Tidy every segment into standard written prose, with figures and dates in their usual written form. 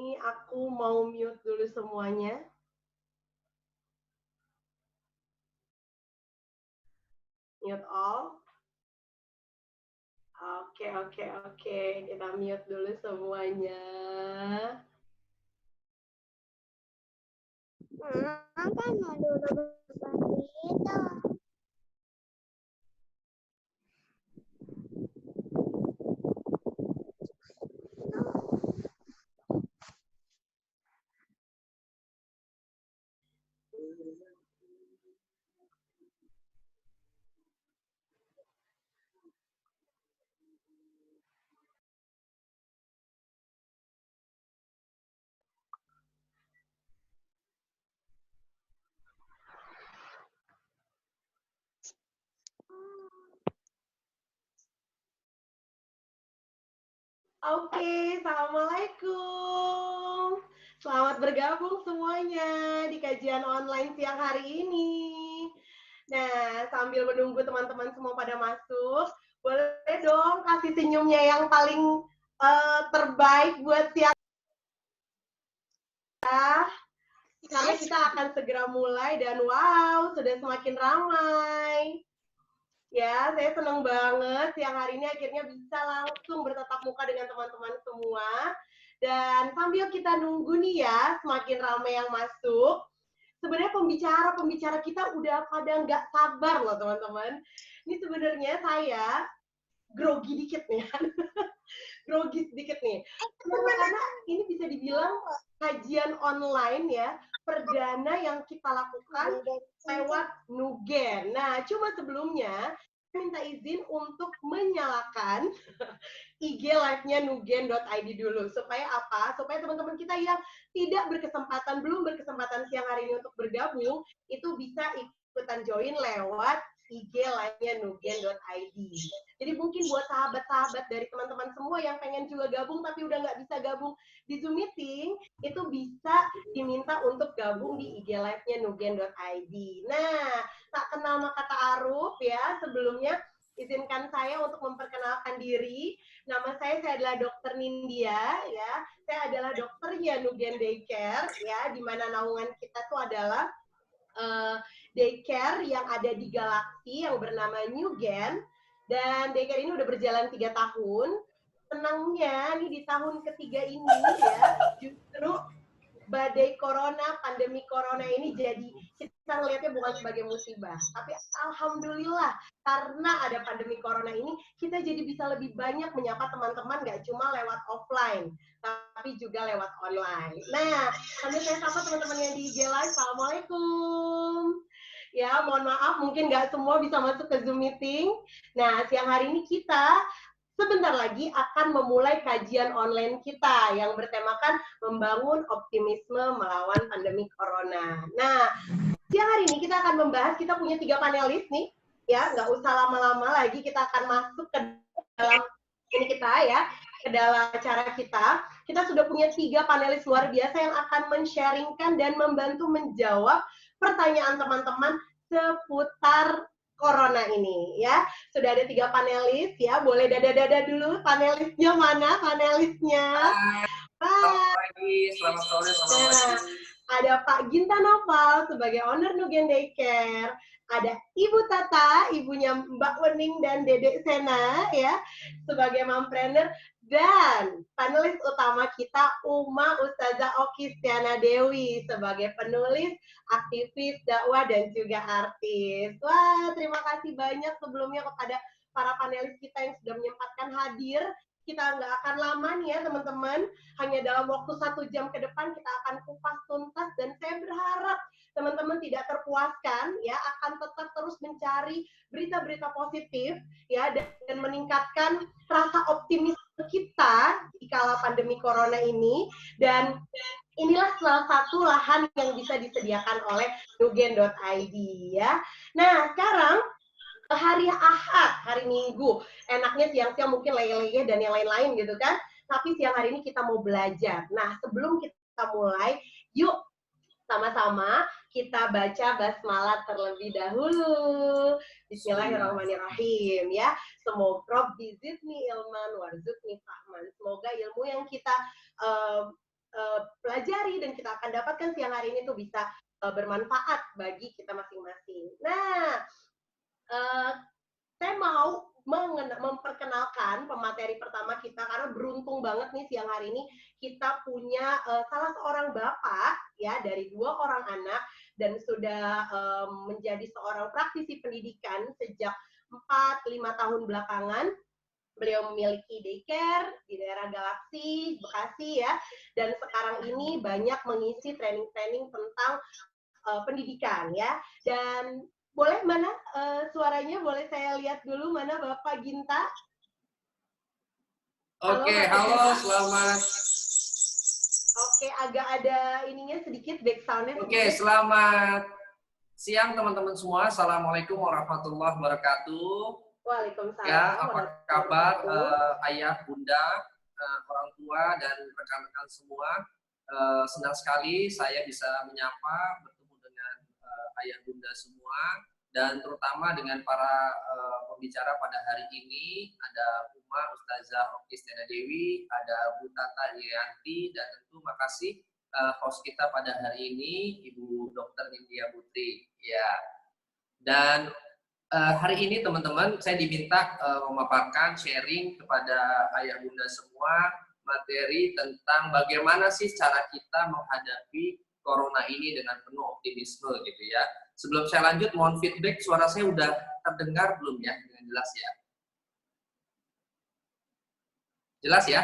Ini aku mau mute dulu semuanya. Mute all. Oke. Kita mute dulu semuanya. Kan mau dulu begitu. Oke, Assalamualaikum. Selamat bergabung semuanya di kajian online siang hari ini. Nah, sambil menunggu teman-teman semua pada masuk, boleh dong kasih senyumnya yang paling terbaik buat siang. Karena kita akan segera mulai dan wow, sudah semakin ramai. Ya, saya senang banget siang hari ini akhirnya bisa langsung bertatap muka dengan teman-teman semua. Dan sambil kita nunggu nih ya, semakin ramai yang masuk, sebenarnya pembicara kita udah pada nggak sabar loh teman-teman. Ini sebenarnya saya grogi dikit nih, grogi sedikit nih. Karena ini bisa dibilang kajian online ya, perdana yang kita lakukan lewat Nugen. Nah, cuma sebelumnya minta izin untuk menyalakan IG live-nya nugen.id dulu. Supaya apa? Supaya teman-teman kita yang belum berkesempatan siang hari ini untuk bergabung, itu bisa ikutan join lewat IG live-nya nugen.id. Jadi mungkin buat sahabat-sahabat dari teman-teman semua yang pengen juga gabung tapi udah nggak bisa gabung di Zoom meeting, itu bisa diminta untuk gabung di IG live-nya nugen.id. Nah, tak kenal maka tak aruf ya, sebelumnya izinkan saya untuk memperkenalkan diri. Nama saya adalah Dr. Nindya ya. Saya adalah dokternya Nugen Daycare ya, di mana naungan kita tuh adalah daycare yang ada di Galaksi yang bernama Nugen. Dan daycare ini udah berjalan 3 tahun. Senangnya nih di tahun ketiga ini ya, justru badai corona, pandemi corona ini jadi kita ngelihatnya bukan sebagai musibah, tapi alhamdulillah karena ada pandemi corona ini kita jadi bisa lebih banyak menyapa teman-teman nggak cuma lewat offline, tapi juga lewat online. Nah, sambil saya sapa teman-teman yang di IG Live, Assalamualaikum. Ya, mohon maaf mungkin nggak semua bisa masuk ke Zoom meeting. Nah, siang hari ini kita sebentar lagi akan memulai kajian online kita yang bertemakan membangun optimisme melawan pandemi corona. Nah, siang hari ini kita akan membahas, kita punya 3 panelis nih, ya, nggak usah lama-lama lagi, kita akan masuk ke dalam ini kita ya, ke dalam acara kita. Kita sudah punya 3 panelis luar biasa yang akan men-sharingkan dan membantu menjawab pertanyaan teman-teman seputar corona ini ya. Sudah ada 3 panelis ya, boleh dada-dada dulu, panelisnya mana panelisnya? Pagi, selamat sore, selamat pagi. Ada Pak Ginta Noval sebagai owner Nugen Daycare, ada Ibu Tata, ibunya Mbak Wening dan Dedek Sena ya, sebagai mompreneur, dan panelis utama kita Uma Ustazah Oki Stiana Dewi sebagai penulis, aktivis, dakwah, dan juga artis. Wah, terima kasih banyak sebelumnya kepada para panelis kita yang sudah menyempatkan hadir. Kita nggak akan lama nih ya teman-teman, hanya dalam waktu 1 jam ke depan kita akan kupas tuntas, dan saya berharap teman-teman tidak terpuaskan ya, akan tetap terus mencari berita-berita positif ya, dan meningkatkan rasa optimis kita di kala pandemi corona ini. Dan inilah salah satu lahan yang bisa disediakan oleh nugen.id ya. Nah, sekarang hari Ahad, hari Minggu, enaknya siang-siang mungkin leyeh-leyeh dan yang lain-lain gitu kan. Tapi siang hari ini kita mau belajar. Nah, sebelum kita mulai, yuk sama-sama kita baca basmalah terlebih dahulu. Bismillahirrahmanirrahim ya. Semoga Rabbi zidni ilman warzuqni fahman. Semoga ilmu yang kita pelajari dan kita akan dapatkan siang hari ini tuh bisa bermanfaat bagi kita masing-masing. Nah, saya mau memperkenalkan pemateri pertama kita karena beruntung banget nih siang hari ini kita punya salah seorang bapak ya dari 2 orang anak dan sudah menjadi seorang praktisi pendidikan sejak 4-5 tahun belakangan. Beliau memiliki daycare di daerah Galaksi, Bekasi ya, dan sekarang ini banyak mengisi training-training tentang pendidikan ya. Dan boleh mana suaranya boleh saya lihat dulu mana Bapak Ginta? Oke, halo, selamat. Oke, agak ada ininya sedikit back sound-nya. Oke, selamat siang teman-teman semua. Assalamualaikum warahmatullahi wabarakatuh. Waalaikumsalam. Ya, apa kabar ayah, bunda, orang tua dan rekan-rekan semua? Senang sekali saya bisa menyapa bertemu dengan ayah bunda semua dan terutama dengan para pembicara pada hari ini. Ada Uma Ustazah Okistina Dewi, ada Bu Tata Yanti, dan tentu makasih host kita pada hari ini Ibu Dr. Nindya Putri. Ya, dan hari ini teman-teman saya diminta memaparkan sharing kepada ayah bunda semua materi tentang bagaimana sih cara kita menghadapi corona ini dengan penuh optimisme gitu ya. Sebelum saya lanjut mohon feedback, suara saya udah terdengar belum ya dengan jelas ya? Jelas ya?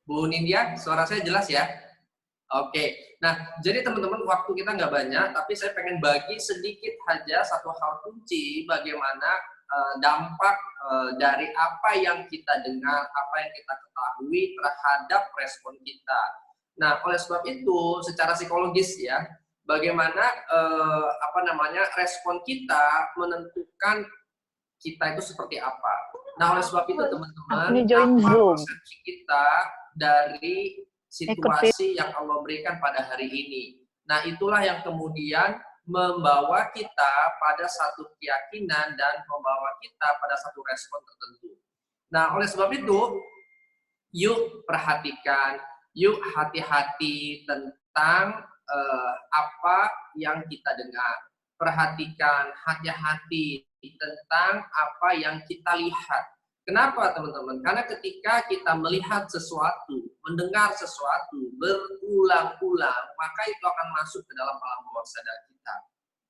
Bu Nindya, suara saya jelas ya? Oke, nah jadi teman-teman waktu kita nggak banyak, tapi saya pengen bagi sedikit aja satu hal kunci bagaimana dampak dari apa yang kita dengar, apa yang kita ketahui terhadap respon kita. Nah, oleh sebab itu secara psikologis ya, bagaimana respon kita menentukan kita itu seperti apa. Nah, oleh sebab itu teman-teman, apa persepsi kita dari situasi yang Allah berikan pada hari ini. Nah, itulah yang kemudian membawa kita pada satu keyakinan dan membawa kita pada satu respon tertentu. Nah, oleh sebab itu, yuk perhatikan, yuk hati-hati tentang apa yang kita dengar. Perhatikan, hati-hati tentang apa yang kita lihat. Kenapa teman-teman? Karena ketika kita melihat sesuatu, mendengar sesuatu berulang-ulang, maka itu akan masuk ke dalam alam bawah sadar kita.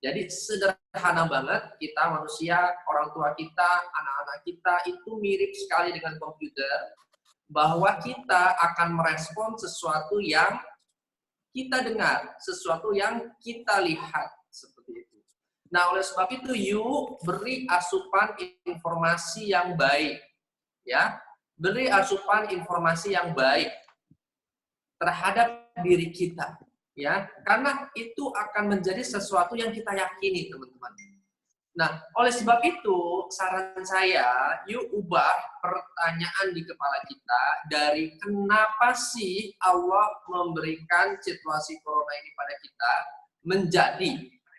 Jadi sederhana banget, kita manusia, orang tua kita, anak-anak kita itu mirip sekali dengan komputer, bahwa kita akan merespon sesuatu yang kita dengar, sesuatu yang kita lihat, seperti itu. Nah, oleh sebab itu, yuk beri asupan informasi yang baik. Ya, beri asupan informasi yang baik terhadap diri kita, ya, karena itu akan menjadi sesuatu yang kita yakini, teman-teman. Nah, oleh sebab itu, saran saya, yuk ubah pertanyaan di kepala kita dari kenapa sih Allah memberikan situasi corona ini pada kita, menjadi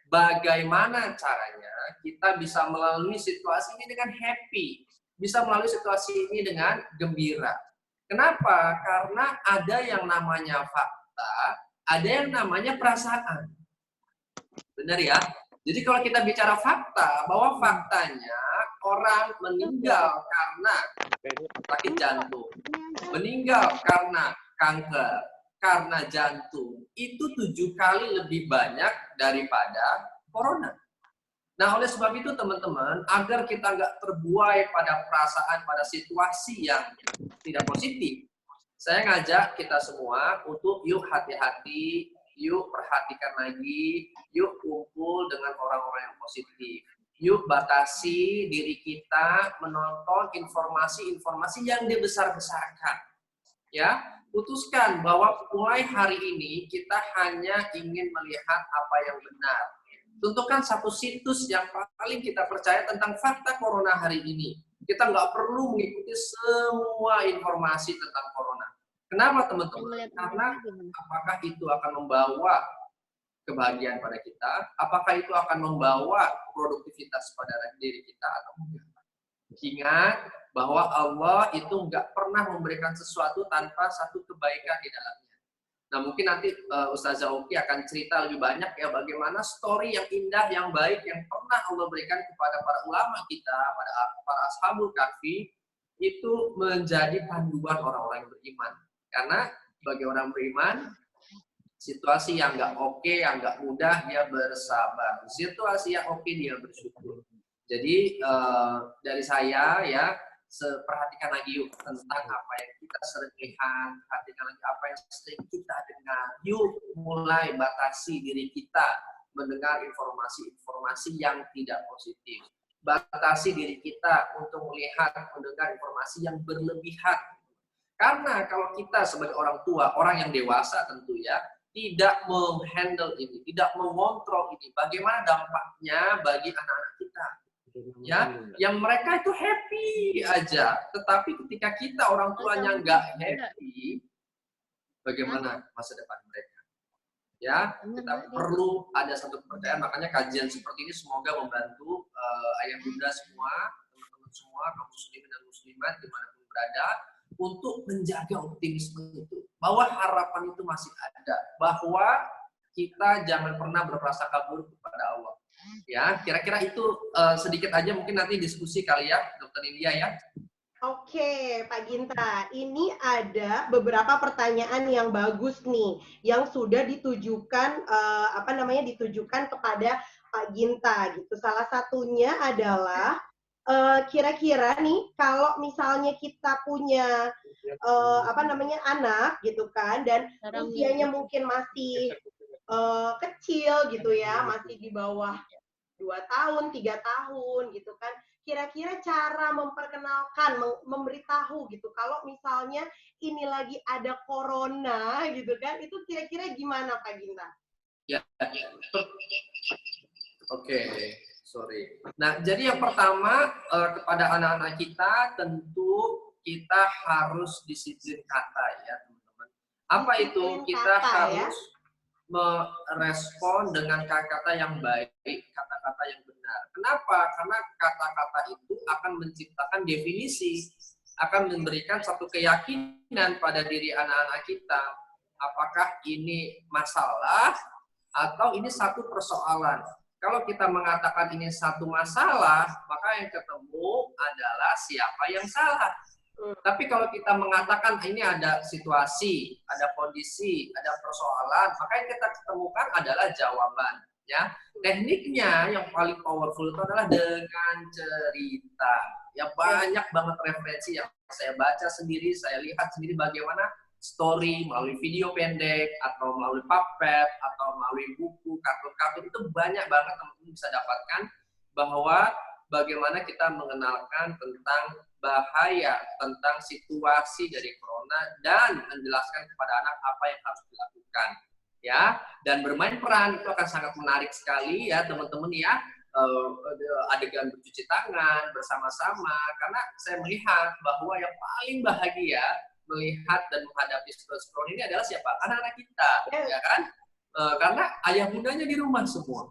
bagaimana caranya kita bisa melalui situasi ini dengan happy, bisa melalui situasi ini dengan gembira. Kenapa? Karena ada yang namanya fakta, ada yang namanya perasaan. Benar ya? Jadi kalau kita bicara fakta, bahwa faktanya orang meninggal karena sakit jantung, meninggal karena kanker, karena jantung, itu 7 kali lebih banyak daripada corona. Nah, oleh sebab itu teman-teman, agar kita nggak terbuai pada perasaan, pada situasi yang tidak positif, saya ngajak kita semua untuk yuk hati-hati, yuk perhatikan lagi, yuk kumpul dengan orang-orang yang positif. Yuk batasi diri kita menonton informasi-informasi yang dibesar-besarkan. Ya, putuskan bahwa mulai hari ini kita hanya ingin melihat apa yang benar. Tentukan satu situs yang paling kita percaya tentang fakta corona hari ini. Kita nggak perlu mengikuti semua informasi tentang corona. Kenapa teman-teman? Karena apakah itu akan membawa kebahagiaan pada kita? Apakah itu akan membawa produktivitas pada diri kita atau enggak? Ingat, bahwa Allah itu nggak pernah memberikan sesuatu tanpa satu kebaikan di dalamnya. Nah, mungkin nanti Ustazah Oki akan cerita lebih banyak ya bagaimana story yang indah, yang baik yang pernah Allah berikan kepada para ulama kita, pada para ashabul kahfi, itu menjadi panduan orang-orang yang beriman. Karena bagi orang beriman, situasi yang nggak oke, yang nggak mudah, dia bersabar. Situasi yang oke, dia bersyukur. Jadi dari saya ya, perhatikan lagi yuk tentang apa yang kita sering lihat, perhatikan lagi apa yang sering kita dengar. Yuk mulai batasi diri kita mendengar informasi-informasi yang tidak positif. Batasi diri kita untuk melihat, mendengar informasi yang berlebihan. Karena kalau kita sebagai orang tua, orang yang dewasa tentu ya, tidak menghandle ini, tidak mengontrol ini, bagaimana dampaknya bagi anak-anak kita? Ya, yang mereka itu happy aja, tetapi ketika kita orang tuanya nggak happy, bagaimana masa depan mereka? Ya, kita perlu ada satu kepercayaan. Makanya kajian seperti ini semoga membantu ayah bunda semua, teman-teman semua, kaum muslimin dan muslimat dimanapun berada, untuk menjaga optimisme itu, bahwa harapan itu masih ada, bahwa kita jangan pernah berprasangka buruk kepada Allah. Ya, kira-kira itu sedikit aja, mungkin nanti diskusi kali ya, Dokter India ya. Oke, Pak Ginta, ini ada beberapa pertanyaan yang bagus nih, yang sudah ditujukan ditujukan kepada Pak Ginta gitu. Salah satunya adalah kira-kira nih kalau misalnya kita punya anak gitu kan, dan usianya mungkin masih kecil gitu ya, masih di bawah 2 tahun, 3 tahun gitu kan. Kira-kira cara memperkenalkan, memberitahu gitu, kalau misalnya ini lagi ada corona gitu kan, itu kira-kira gimana Pak Ginta? Ya, oke, sorry. Nah, jadi yang pertama kepada anak-anak kita tentu kita harus disiplin kata ya teman-teman. Apa itu? Kita harus merespon dengan kata-kata yang baik, kata-kata yang benar. Kenapa? Karena kata-kata itu akan menciptakan definisi, akan memberikan satu keyakinan pada diri anak-anak kita. Apakah ini masalah atau ini satu persoalan? Kalau kita mengatakan ini satu masalah, maka yang ketemu adalah siapa yang salah. Tapi kalau kita mengatakan ini ada situasi, ada kondisi, ada persoalan, maka yang kita ketemukan adalah jawaban. Ya, tekniknya yang paling powerful itu adalah dengan cerita. Ya, banyak banget referensi yang saya baca sendiri, saya lihat sendiri bagaimana story melalui video pendek atau melalui puppet atau melalui buku, kartun-kartun, itu banyak banget teman-teman bisa dapatkan bahwa bagaimana kita mengenalkan tentang bahaya, tentang situasi dari corona, dan menjelaskan kepada anak apa yang harus dilakukan. Ya, dan bermain peran itu akan sangat menarik sekali ya teman-teman ya, adegan bercuci tangan bersama-sama, karena saya melihat bahwa yang paling bahagia melihat dan menghadapi situasi corona ini adalah siapa? Anak-anak kita, ya kan? Karena ayah bundanya di rumah semua.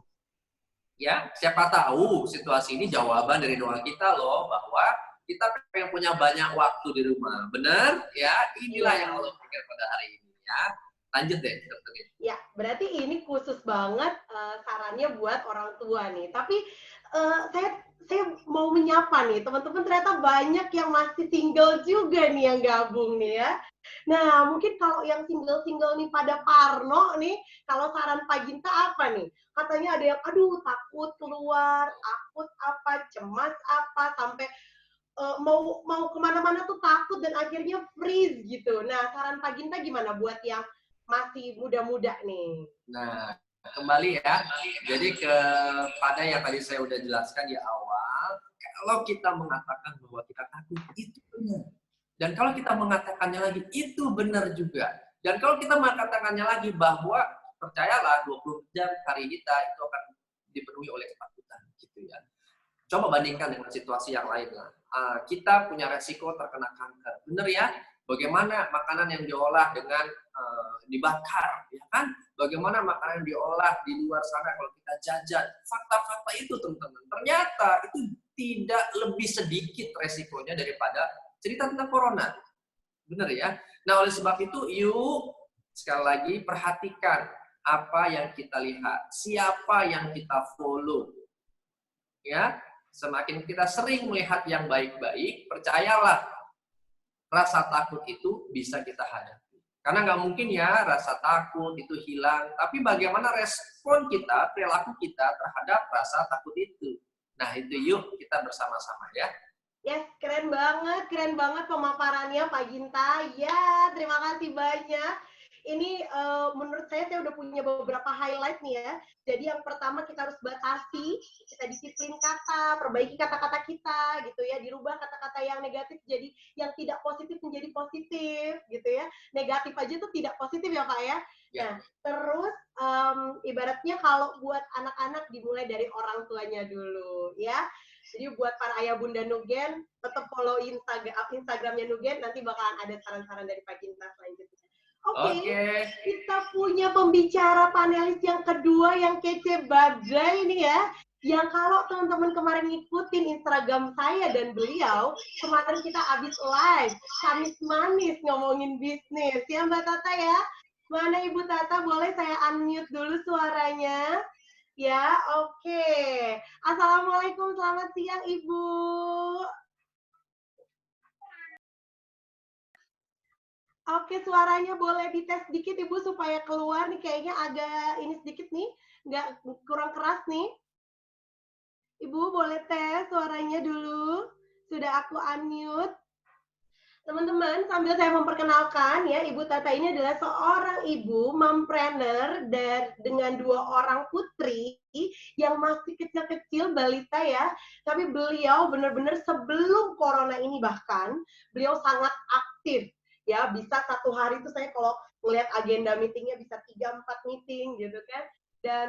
Ya, siapa tahu situasi ini jawaban dari doa kita loh, bahwa kita pengen punya banyak waktu di rumah. Benar? Ya, inilah yang Allah berikan pada hari ini ya. Lanjut deh, Dokter. Ya, berarti ini khusus banget sarannya buat orang tua nih. Tapi saya mau menyapa nih, teman-teman ternyata banyak yang masih single juga nih yang gabung nih ya. Nah, mungkin kalau yang single-single nih pada parno nih, kalau saran Pak Ginta apa nih? Katanya ada yang, aduh takut keluar, takut apa, cemas apa, sampai mau kemana-mana tuh takut dan akhirnya freeze gitu. Nah, saran Pak Ginta gimana buat yang masih muda-muda nih? Nah, kembali ya. Jadi kepada yang tadi saya udah jelaskan di awal, kalau kita mengatakan bahwa kita takut, itu benar. Dan kalau kita mengatakannya lagi, itu benar juga. Dan kalau kita mengatakannya lagi bahwa percayalah 20 jam hari kita itu akan dipenuhi oleh ketakutan, gitu ya. Coba bandingkan dengan situasi yang lain lah. Kita punya resiko terkena kanker, benar ya? Bagaimana makanan yang diolah dengan dibakar, ya kan? Bagaimana makanan yang diolah di luar sana kalau kita jajan? Fakta-fakta itu teman-teman, ternyata itu tidak lebih sedikit resikonya daripada cerita tentang corona. Benar ya? Nah, oleh sebab itu, yuk sekali lagi perhatikan apa yang kita lihat, siapa yang kita follow. Ya, semakin kita sering melihat yang baik-baik, percayalah, rasa takut itu bisa kita hadapi. Karena nggak mungkin ya rasa takut itu hilang, tapi bagaimana respon kita, perilaku kita terhadap rasa takut itu. Nah, itu yuk kita bersama-sama ya. Yes, keren banget pemaparannya Pak Ginta. Ya, terima kasih banyak. Ini menurut saya udah punya beberapa highlight nih ya. Jadi yang pertama kita harus batasi, kita disiplin kata, perbaiki kata-kata kita gitu ya, dirubah kata-kata yang negatif jadi yang tidak positif menjadi positif gitu ya. Negatif aja tuh tidak positif ya Pak ya. Nah, terus ibaratnya kalau buat anak-anak dimulai dari orang tuanya dulu ya. Jadi buat para ayah bunda Nugen, tetap follow Instagramnya Nugen, nanti bakalan ada saran-saran dari Pak Ginta selanjutnya. Oke. Kita punya pembicara panelis yang kedua yang kece badai ini ya. Yang kalau teman-teman kemarin ngikutin Instagram saya dan beliau, kemarin kita habis live, Kamis manis ngomongin bisnis. Ya Mbak Tata ya. Mana Ibu Tata, boleh saya unmute dulu suaranya? Ya, oke. Assalamualaikum, selamat siang Ibu. Oke, suaranya boleh dites sedikit Ibu supaya keluar nih, kayaknya agak ini sedikit nih, nggak kurang keras nih. Ibu boleh tes suaranya dulu. Sudah aku unmute. Teman-teman, sambil saya memperkenalkan ya, Ibu Tata ini adalah seorang ibu mompreneur dengan 2 orang putri yang masih kecil-kecil balita ya. Tapi beliau benar-benar sebelum corona ini bahkan beliau sangat aktif ya. Bisa satu hari itu saya kalau melihat agenda meetingnya bisa 3-4 meeting gitu kan. Dan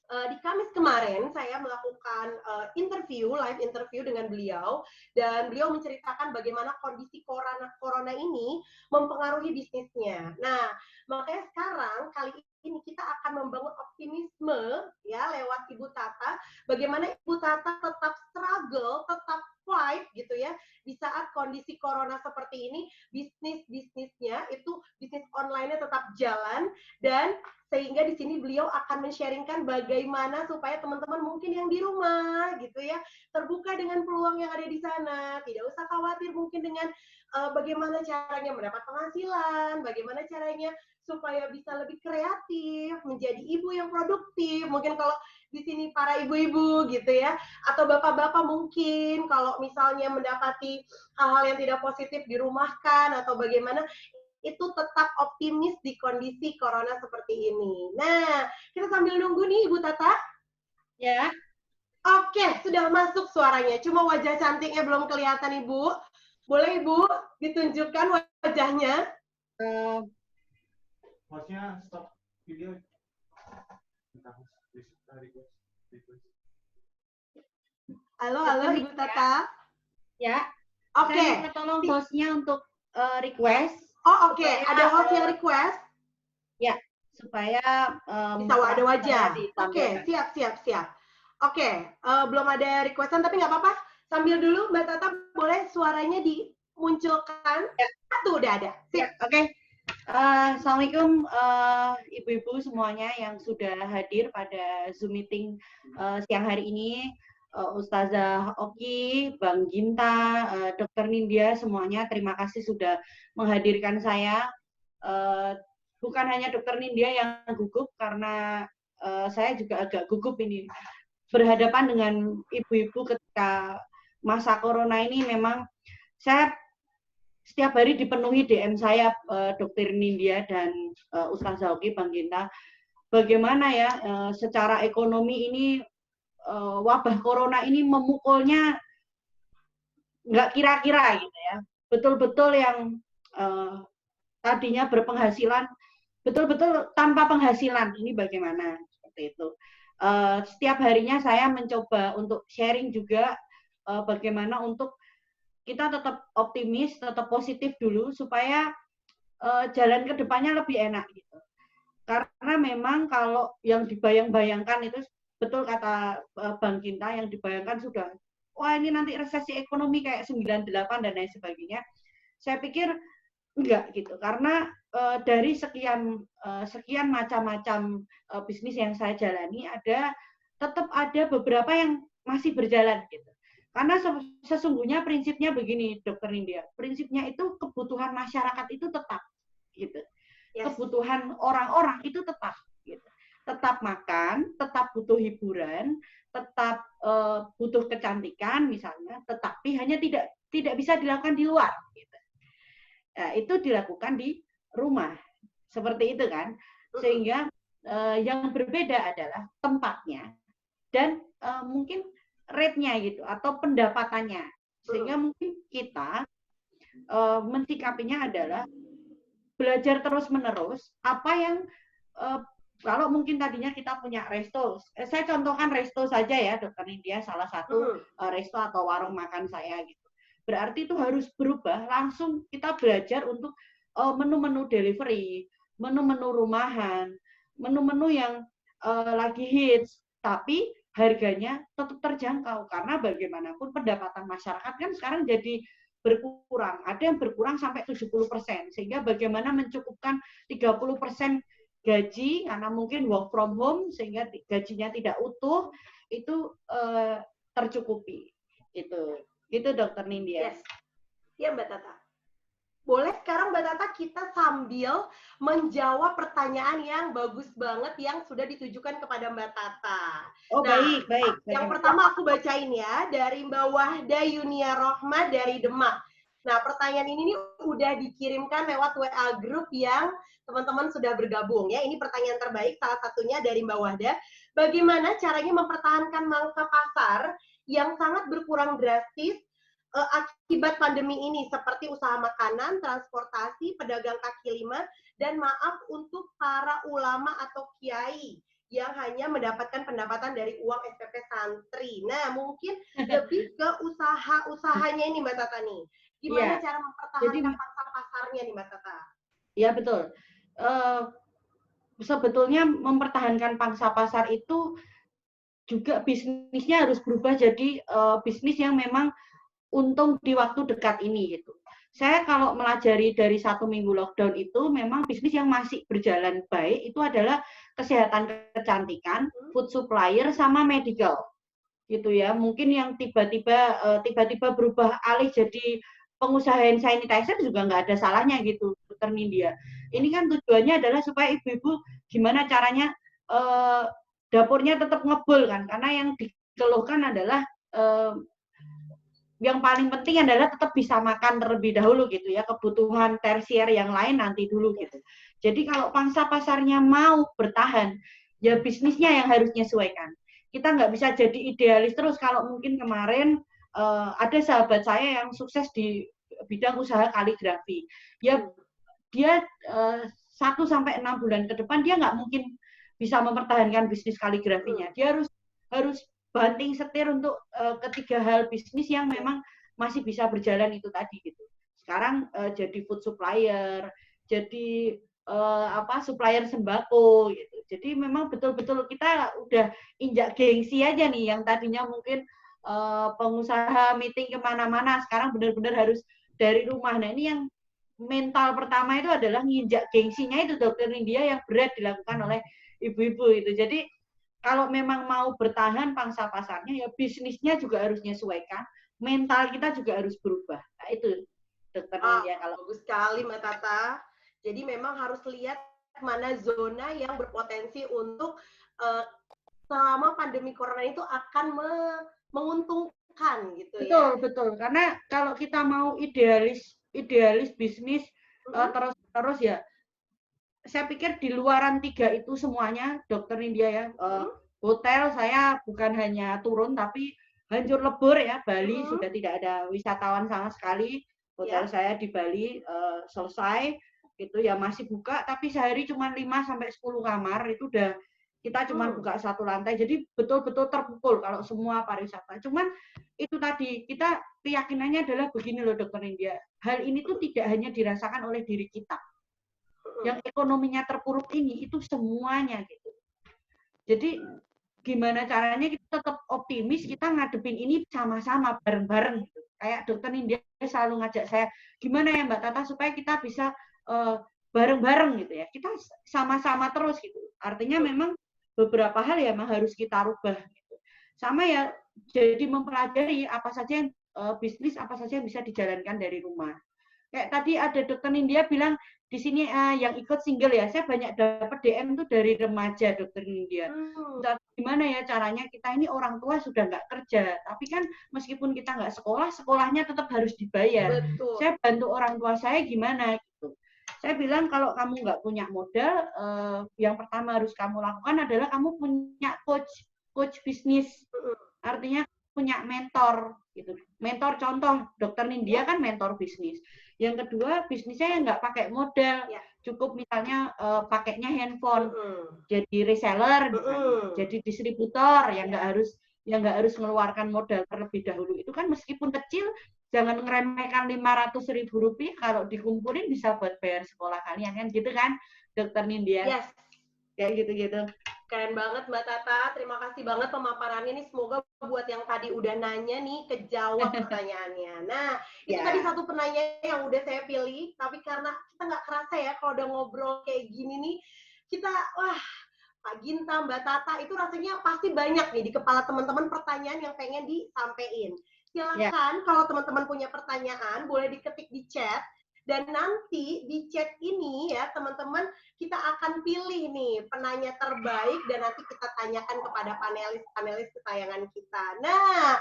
di Kamis kemarin saya melakukan live interview dengan beliau, dan beliau menceritakan bagaimana kondisi corona ini mempengaruhi bisnisnya. Nah, makanya sekarang kali ini kita akan membangun optimisme ya lewat Ibu Tata, bagaimana Ibu Tata tetap struggle, tetap fight gitu ya di saat kondisi corona seperti ini, bisnisnya itu bisnis online-nya tetap jalan, dan sehingga di sini beliau akan men-sharingkan bagaimana supaya teman-teman mungkin yang di rumah gitu ya terbuka dengan peluang yang ada di sana, tidak usah khawatir mungkin dengan bagaimana caranya mendapat penghasilan, bagaimana caranya supaya bisa lebih kreatif, menjadi ibu yang produktif. Mungkin kalau di sini para ibu-ibu gitu ya, atau bapak-bapak mungkin kalau misalnya mendapati hal-hal yang tidak positif dirumahkan atau bagaimana, itu tetap optimis di kondisi corona seperti ini. Nah, kita sambil nunggu nih Ibu Tata. Ya. Oke, sudah masuk suaranya. Cuma wajah cantiknya belum kelihatan Ibu. Boleh Ibu ditunjukkan wajahnya? Hostnya stop video. Halo Ibu Tata. Ya. Oke. Saya tolong hostnya untuk request. Oh oke, ada host yang request? Ya, supaya bisa ada wajah. Oke, siap. Oke, belum ada requestan tapi nggak apa-apa. Sambil dulu Mbak Tata boleh suaranya dimunculkan. Ya. Tuh udah ada. Ya, oke. Assalamualaikum ibu-ibu semuanya yang sudah hadir pada Zoom meeting siang hari ini. Ustazah Oki, Bang Ginta, Dr. Nindya, semuanya terima kasih sudah menghadirkan saya. Bukan hanya Dr. Nindya yang gugup, karena saya juga agak gugup ini. Berhadapan dengan ibu-ibu ketika masa corona ini, memang saya setiap hari dipenuhi DM saya, Dr. Nindya dan Ustazah Oki, Bang Ginta. Bagaimana ya secara ekonomi ini, wabah corona ini memukulnya nggak kira-kira gitu ya. Betul-betul yang tadinya berpenghasilan, betul-betul tanpa penghasilan. Ini bagaimana? Seperti itu. Setiap harinya saya mencoba untuk sharing juga bagaimana untuk kita tetap optimis, tetap positif dulu, supaya jalan ke depannya lebih enak gitu. Karena memang kalau yang dibayang-bayangkan itu, betul kata Bang Ginta, yang dibayangkan sudah wah ini nanti resesi ekonomi kayak 98 dan lain sebagainya. Saya pikir enggak gitu, karena dari sekian macam-macam bisnis yang saya jalani, tetap ada beberapa yang masih berjalan gitu. Karena sesungguhnya prinsipnya begini, Dokter Nindya, prinsipnya itu kebutuhan masyarakat itu tetap gitu. Yes. Kebutuhan orang-orang itu tetap gitu. Tetap makan, tetap butuh hiburan, tetap butuh kecantikan misalnya, tetapi hanya tidak bisa dilakukan di luar gitu. Nah, itu dilakukan di rumah. Seperti itu kan. Sehingga yang berbeda adalah tempatnya dan mungkin rate-nya gitu atau pendapatannya. Sehingga mungkin kita mensikapinya adalah belajar terus-menerus apa yang kalau mungkin tadinya kita punya resto, saya contohkan resto saja ya, Dokter Nindya, salah satu resto atau warung makan saya gitu. Berarti itu harus berubah, langsung kita belajar untuk menu-menu delivery, menu-menu rumahan, menu-menu yang lagi hits, tapi harganya tetap terjangkau, karena bagaimanapun pendapatan masyarakat kan sekarang jadi berkurang, ada yang berkurang sampai 70%, sehingga bagaimana mencukupkan 30% gaji, karena mungkin work from home, sehingga gajinya tidak utuh, itu tercukupi. Itu Dokter Nindya. Yes. Ya Mbak Tata. Boleh sekarang Mbak Tata kita sambil menjawab pertanyaan yang bagus banget yang sudah ditujukan kepada Mbak Tata. Oh baik. Yang pertama aku bacain ya, dari Mbak Wahda Yunia Rohma dari Demak. Nah pertanyaan ini nih udah dikirimkan lewat WA group yang teman-teman sudah bergabung ya. Ini pertanyaan terbaik, salah satunya dari Mbak Wahda. Bagaimana caranya mempertahankan mangsa pasar yang sangat berkurang drastis akibat pandemi ini, seperti usaha makanan, transportasi, pedagang kaki lima, dan maaf untuk para ulama atau kiai yang hanya mendapatkan pendapatan dari uang SPP santri. Nah, mungkin lebih ke usaha-usahanya ini Mbak Tata nih. Gimana cara mempertahankan pangsa pasarnya nih Mbak Tata? Ya betul. Sebetulnya mempertahankan pangsa pasar itu juga bisnisnya harus berubah jadi bisnis yang memang untung di waktu dekat ini gitu. Saya kalau melajari dari 1 minggu lockdown itu memang bisnis yang masih berjalan baik itu adalah kesehatan kecantikan, food supplier sama medical. Gitu ya. Mungkin yang tiba-tiba berubah alih jadi pengusaha hand sanitizer juga nggak ada salahnya gitu, Dokter Nindya. Ini kan tujuannya adalah supaya ibu-ibu gimana caranya dapurnya tetap ngebul kan, karena yang dikeluhkan adalah yang paling penting adalah tetap bisa makan terlebih dahulu gitu ya, kebutuhan tersier yang lain nanti dulu gitu. Jadi kalau pangsa pasarnya mau bertahan, ya bisnisnya yang harus menyesuaikan. Kita nggak bisa jadi idealis terus. Kalau mungkin kemarin ada sahabat saya yang sukses di bidang usaha kaligrafi, ya dia 1 sampai 6 bulan ke depan dia nggak mungkin bisa mempertahankan bisnis kaligrafinya. Dia harus banting setir untuk ketiga hal bisnis yang memang masih bisa berjalan itu tadi gitu. Sekarang jadi food supplier, jadi supplier sembako gitu. Jadi memang betul-betul kita udah injak gengsi aja nih, yang tadinya mungkin pengusaha meeting kemana-mana, sekarang benar-benar harus dari rumah. Nah ini yang mental pertama itu adalah nginjak gengsinya itu Dokter Nindya, yang berat dilakukan oleh ibu-ibu itu. Jadi kalau memang mau bertahan pangsa pasarnya, ya bisnisnya juga harus menyesuaikan, mental kita juga harus berubah. Nah, itu Dokter Nindya. Kalau bagus sekali Mbak Tata. Jadi memang harus lihat mana zona yang berpotensi untuk selama pandemi corona itu akan menguntungkan gitu betul, ya. Betul. Karena kalau kita mau idealis bisnis terus ya, saya pikir di luaran 3 itu semuanya, Dokter Nindya ya, hotel saya bukan hanya turun tapi hancur lebur ya. Bali sudah tidak ada wisatawan sama sekali. Hotel saya di Bali selesai itu ya, masih buka tapi sehari cuma 5 sampai 10 kamar, itu udah kita cuma buka 1 lantai. Jadi betul-betul terpukul kalau semua pariwisata. Cuman itu tadi, kita keyakinannya adalah begini loh Dokter Nindya, hal ini tuh tidak hanya dirasakan oleh diri kita. Yang ekonominya terpuruk ini itu semuanya gitu. Jadi gimana caranya kita tetap optimis, kita ngadepin ini sama-sama bareng-bareng gitu. Kayak Dokter Nindya selalu ngajak saya, gimana ya Mbak Tata supaya kita bisa bareng-bareng gitu ya. Kita sama-sama terus gitu. Artinya memang beberapa hal ya memang harus kita rubah gitu. Sama ya, jadi mempelajari apa saja yang bisnis apa saja yang bisa dijalankan dari rumah. Kayak tadi ada Dokter Nindya bilang di sini yang ikut single ya, saya banyak dapat DM tuh dari remaja Dokter Nindya. Gimana ya caranya, kita ini orang tua sudah nggak kerja, tapi kan meskipun kita nggak sekolah, sekolahnya tetap harus dibayar. Betul. Saya bantu orang tua saya gimana gitu. Saya bilang kalau kamu nggak punya modal, yang pertama harus kamu lakukan adalah kamu punya coach bisnis. Artinya punya mentor gitu. Mentor contoh Dokter Nindya kan mentor bisnis. Yang kedua, bisnisnya yang nggak pakai modal, cukup misalnya pakainya handphone, jadi reseller, jadi distributor yang nggak harus mengeluarkan modal terlebih dahulu. Itu kan meskipun kecil, jangan ngeremehkan 500.000 rupiah, kalau dikumpulin bisa buat bayar sekolah kalian kan, gitu kan, Dokter Nindya? Yes. Kayak gitu-gitu. Keren banget Mbak Tata, terima kasih banget pemaparannya nih. Semoga buat yang tadi udah nanya nih kejawab pertanyaannya. Nah, itu tadi satu penanya yang udah saya pilih, tapi karena kita nggak kerasa ya kalau udah ngobrol kayak gini nih, kita Pak Ginta, Mbak Tata, itu rasanya pasti banyak nih di kepala teman-teman pertanyaan yang pengen disampaikan. Silakan kalau teman-teman punya pertanyaan boleh diketik di chat. Dan nanti di chat ini ya teman-teman, kita akan pilih nih penanya terbaik dan nanti kita tanyakan kepada panelis kesayangan kita. Nah,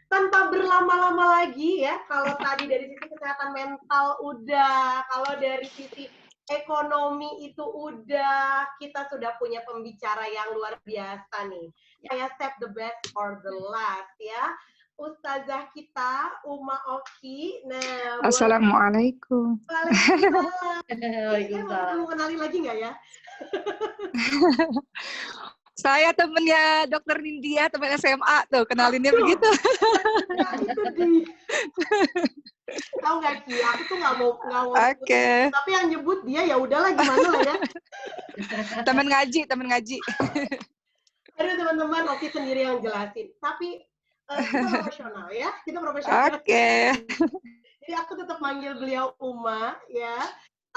tanpa berlama-lama lagi ya, kalau tadi dari sisi kesehatan mental udah, kalau dari sisi ekonomi itu udah, kita sudah punya pembicara yang luar biasa nih. Saya save the best for the last ya. Ustazah kita, Uma Oki. Nah, Assalamualaikum. Waalaikumsalam. Mau kenalin lagi nggak ya? Saya temennya Dokter Nindya, temen SMA tuh, kenalinnya begitu. Nah, itu tahu nggak Ki? Aku tuh nggak mau. Oke. Tapi yang nyebut dia ya udahlah gimana lah ya. Temen ngaji. Aduh teman-teman, Oki sendiri yang jelasin. Tapi kita profesional ya, kita profesional. Oke. Jadi aku tetap manggil beliau Uma ya.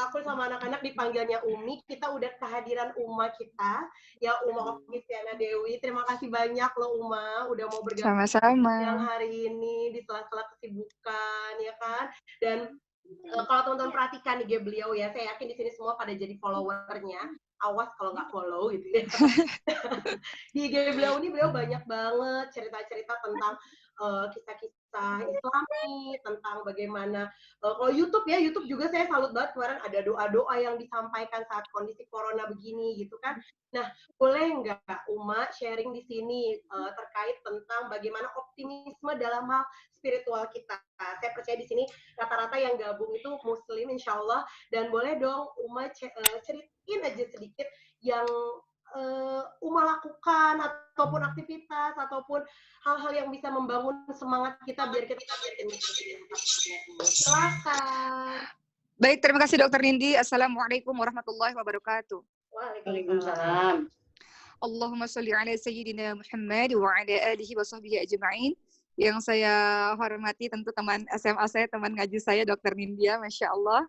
Aku sama anak-anak dipanggilnya Umi. Kita udah kehadiran Uma kita, ya Uma Oki Stiana Dewi. Terima kasih banyak loh Uma, udah mau bergabung yang hari ini di sela-sela kesibukan ya kan. Dan kalau teman-teman perhatikan IG beliau ya, saya yakin di sini semua pada jadi followernya. Awas kalau nggak follow gitu ya. Di IG beliau ini beliau banyak banget cerita-cerita tentang kisah-kisah Islami, tentang bagaimana kalau YouTube ya, YouTube juga saya salut banget kemarin ada doa-doa yang disampaikan saat kondisi corona begini gitu kan. Nah, boleh nggak Uma sharing di sini terkait tentang bagaimana optimisme dalam hal spiritual kita. Saya percaya di sini rata-rata yang gabung itu Muslim insya Allah, dan boleh dong Uma ceritain aja sedikit yang Uma lakukan ataupun aktivitas ataupun hal-hal yang bisa membangun semangat kita biar kita silakan. Baik, terima kasih Dokter Nindi. Assalamualaikum warahmatullahi wabarakatuh. Waalaikumsalam. Allahumma sholli ala sayyidina Muhammad wa ala alihi wa sahbihi ajma'in. Yang saya hormati tentu teman SMA saya, teman ngaji saya Dokter Nindya, Masya Allah.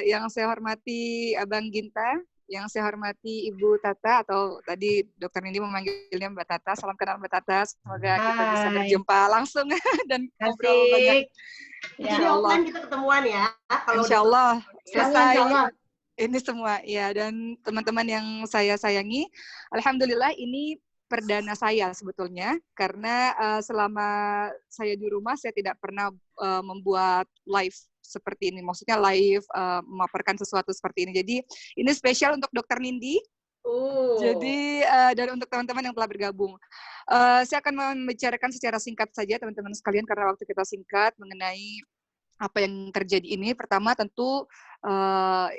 Yang saya hormati Abang Ginta, yang saya hormati Ibu Tata, atau tadi Dokter Nindi memanggilnya Mbak Tata. Salam kenal Mbak Tata, semoga kita bisa berjumpa langsung dan ngobrol banyak. Jadi offline kita ketemuan ya. Insya Allah selesai ini semua ya. Dan teman-teman yang saya sayangi, alhamdulillah ini perdana saya sebetulnya, karena selama saya di rumah saya tidak pernah membuat live seperti ini, maksudnya live memaparkan sesuatu seperti ini. Jadi ini spesial untuk Dokter Nindi. Jadi dan untuk teman-teman yang telah bergabung, saya akan membicarakan secara singkat saja teman-teman sekalian, karena waktu kita singkat, mengenai apa yang terjadi ini. Pertama tentu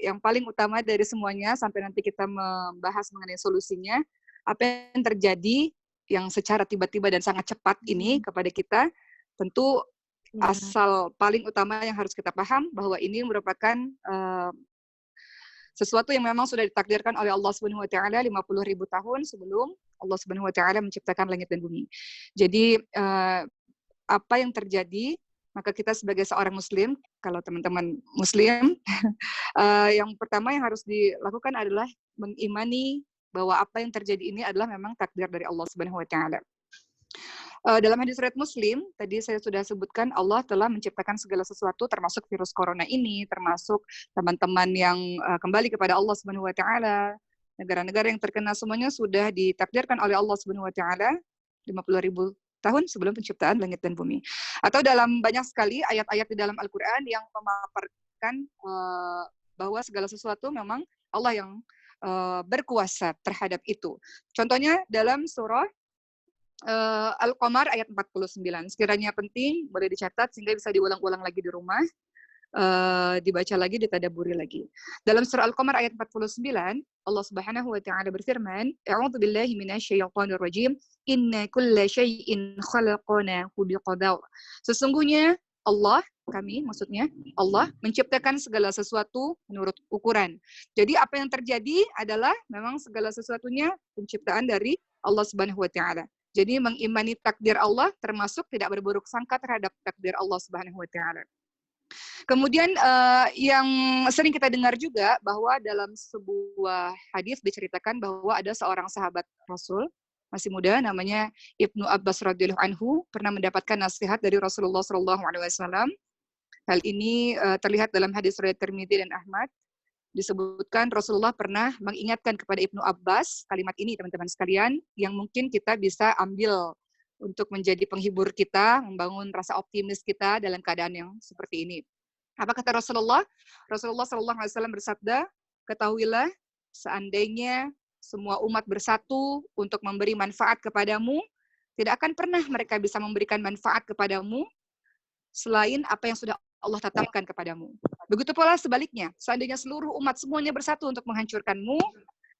yang paling utama dari semuanya, sampai nanti kita membahas mengenai solusinya, apa yang terjadi yang secara tiba-tiba dan sangat cepat ini kepada kita, tentu asal paling utama yang harus kita paham bahwa ini merupakan sesuatu yang memang sudah ditakdirkan oleh Allah Subhanahu wa taala 50.000 tahun sebelum Allah Subhanahu wa taala menciptakan langit dan bumi. Jadi apa yang terjadi, maka kita sebagai seorang muslim, kalau teman-teman muslim, yang pertama yang harus dilakukan adalah mengimani bahwa apa yang terjadi ini adalah memang takdir dari Allah Subhanahu wa taala. Dalam hadis riwayat Muslim, tadi saya sudah sebutkan Allah telah menciptakan segala sesuatu termasuk virus corona ini, termasuk teman-teman yang kembali kepada Allah Subhanahu wa taala. Negara-negara yang terkena semuanya sudah ditakdirkan oleh Allah Subhanahu wa taala 50.000 tahun sebelum penciptaan langit dan bumi. Atau dalam banyak sekali ayat-ayat di dalam Al-Qur'an yang memaparkan bahwa segala sesuatu memang Allah yang berkuasa terhadap itu. Contohnya dalam surah Al-Qamar ayat 49. Sekiranya penting, boleh dicatat sehingga bisa diulang-ulang lagi di rumah, dibaca lagi, ditadaburi lagi. Dalam surah Al-Qamar ayat 49, Allah Subhanahu wa taala berfirman, "A'udzu billahi minasyaitonir rajim. Inna kulla syai'in khalaqnahu biqadar." Sesungguhnya Allah, kami maksudnya Allah menciptakan segala sesuatu menurut ukuran. Jadi apa yang terjadi adalah memang segala sesuatunya penciptaan dari Allah Subhanahu wa taala. Jadi mengimani takdir Allah termasuk tidak berburuk sangka terhadap takdir Allah Subhanahu wa taala. Kemudian yang sering kita dengar juga bahwa dalam sebuah hadis diceritakan bahwa ada seorang sahabat Rasul masih muda namanya Ibnu Abbas radhiyallahu anhu pernah mendapatkan nasihat dari Rasulullah sallallahu alaihi wasallam. Hal ini terlihat dalam hadis riwayat Tirmidzi dan Ahmad. Disebutkan Rasulullah pernah mengingatkan kepada Ibnu Abbas kalimat ini, teman-teman sekalian, yang mungkin kita bisa ambil untuk menjadi penghibur kita, membangun rasa optimis kita dalam keadaan yang seperti ini. Apa kata Rasulullah? Rasulullah SAW bersabda, "Ketahuilah, seandainya semua umat bersatu untuk memberi manfaat kepadamu, tidak akan pernah mereka bisa memberikan manfaat kepadamu selain apa yang sudah Allah tetapkan kepadamu. Begitu pula sebaliknya, seandainya seluruh umat semuanya bersatu untuk menghancurkanmu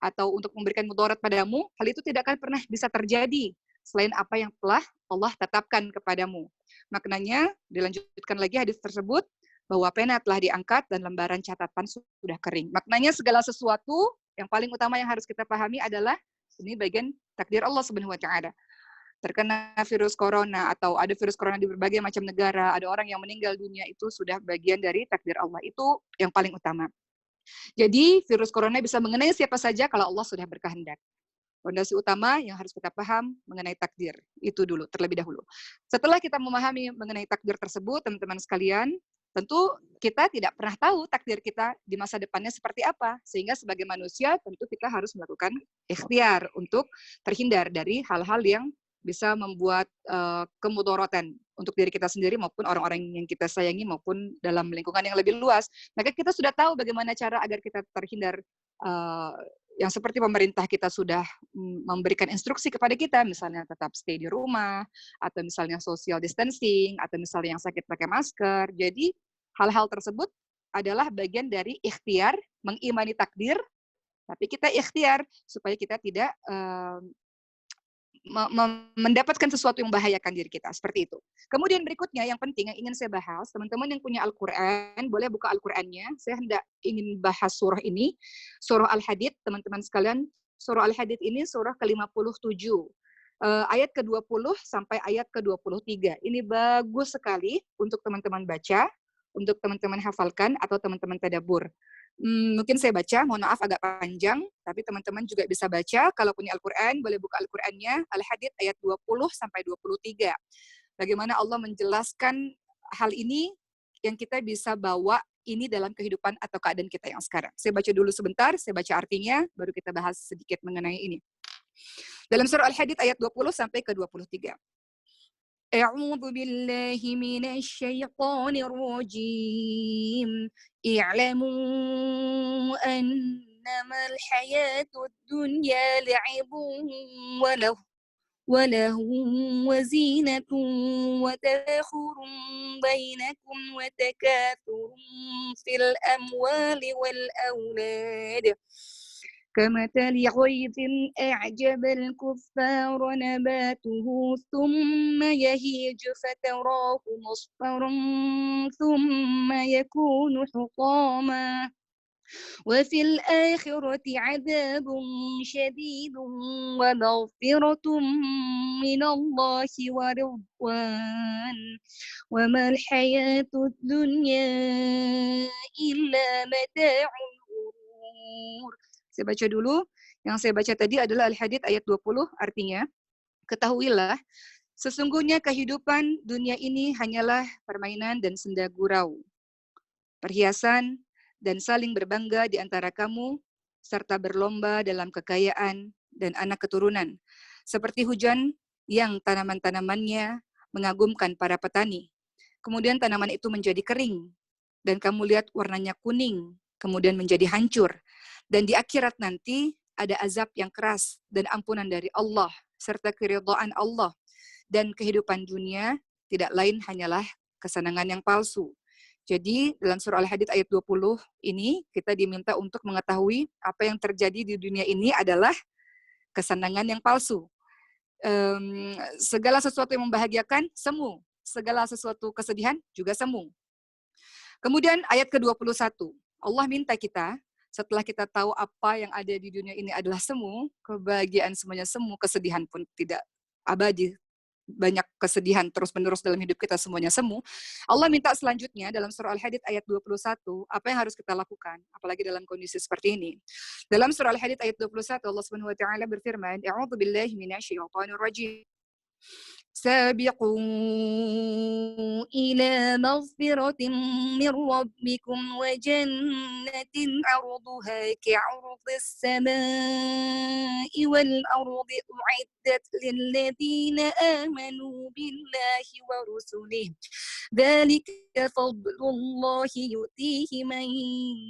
atau untuk memberikan mudarat padamu, hal itu tidak akan pernah bisa terjadi selain apa yang telah Allah tetapkan kepadamu." Maknanya, dilanjutkan lagi hadis tersebut, bahwa pena telah diangkat dan lembaran catatan sudah kering. Maknanya segala sesuatu yang paling utama yang harus kita pahami adalah ini bagian takdir Allah Subhanahu wa taala. Terkena virus corona atau ada virus corona di berbagai macam negara, ada orang yang meninggal dunia, itu sudah bagian dari takdir Allah. Itu yang paling utama. Jadi virus corona bisa mengenai siapa saja kalau Allah sudah berkehendak. Fondasi utama yang harus kita paham mengenai takdir. Itu dulu, terlebih dahulu. Setelah kita memahami mengenai takdir tersebut, teman-teman sekalian, tentu kita tidak pernah tahu takdir kita di masa depannya seperti apa. Sehingga sebagai manusia tentu kita harus melakukan ikhtiar untuk terhindar dari hal-hal yang bisa membuat kemudorotan untuk diri kita sendiri maupun orang-orang yang kita sayangi maupun dalam lingkungan yang lebih luas. Maka kita sudah tahu bagaimana cara agar kita terhindar, yang seperti pemerintah kita sudah memberikan instruksi kepada kita, misalnya tetap stay di rumah, atau misalnya social distancing, atau misalnya yang sakit pakai masker. Jadi hal-hal tersebut adalah bagian dari ikhtiar, mengimani takdir, tapi kita ikhtiar supaya kita tidak mendapatkan sesuatu yang membahayakan diri kita, seperti itu. Kemudian berikutnya yang penting yang ingin saya bahas, teman-teman yang punya Al-Quran, boleh buka Al-Qurannya. Saya hendak ingin bahas surah ini, surah Al-Hadid, teman-teman sekalian. Surah Al-Hadid ini surah ke-57, ayat ke-20 sampai ayat ke-23. Ini bagus sekali untuk teman-teman baca, untuk teman-teman hafalkan, atau teman-teman tadabbur. Mungkin saya baca, mohon maaf agak panjang, tapi teman-teman juga bisa baca. Kalau punya Al-Quran, boleh buka Al-Qurannya, Al-Hadid ayat 20 sampai 23. Bagaimana Allah menjelaskan hal ini yang kita bisa bawa ini dalam kehidupan atau keadaan kita yang sekarang. Saya baca dulu sebentar, saya baca artinya, baru kita bahas sedikit mengenai ini. Dalam surah Al-Hadid ayat 20 sampai ke 23. أعوذ بالله من الشيطان الرجيم اعلموا أنما الحياة الدنيا لعب وله وزينة وتفاخر بينكم وتكاثر في الأموال والأولاد كمثل غيث أعجب الكفار نباته ثم يهيج فتراه مصفرا ثم يكون حطاما وفي الآخرة عذاب شديد ومغفرة من الله ورضوان وما الحياة الدنيا إلا متاع الغرور. Saya baca dulu. Yang saya baca tadi adalah Al-Hadid ayat 20, artinya, ketahuilah, sesungguhnya kehidupan dunia ini hanyalah permainan dan senda gurau, perhiasan, dan saling berbangga di antara kamu, serta berlomba dalam kekayaan dan anak keturunan, seperti hujan yang tanaman-tanamannya mengagumkan para petani. Kemudian tanaman itu menjadi kering, dan kamu lihat warnanya kuning, kemudian menjadi hancur. Dan di akhirat nanti ada azab yang keras dan ampunan dari Allah, serta keridhaan Allah. Dan kehidupan dunia tidak lain hanyalah kesenangan yang palsu. Jadi dalam surah Al-Hadid ayat 20 ini kita diminta untuk mengetahui apa yang terjadi di dunia ini adalah kesenangan yang palsu. Segala sesuatu yang membahagiakan, semu. Segala sesuatu kesedihan juga semu. Kemudian ayat ke-21, Allah minta kita, setelah kita tahu apa yang ada di dunia ini adalah semu, kebahagiaan semuanya semu, kesedihan pun tidak abadi, banyak kesedihan terus-menerus dalam hidup kita semuanya semu. Allah minta selanjutnya dalam surah Al-Hadid ayat 21, apa yang harus kita lakukan, apalagi dalam kondisi seperti ini. Dalam surah Al-Hadid ayat 21, Allah Subhanahu wa taala berfirman, "A'udzu billahi minasyaitonir rajim. سابقوا إلى مغفرة من ربكم وجنة عرضها كعرض السماء والأرض أعدت للذين آمنوا بالله ورسله ذلك فضل الله يؤتيه من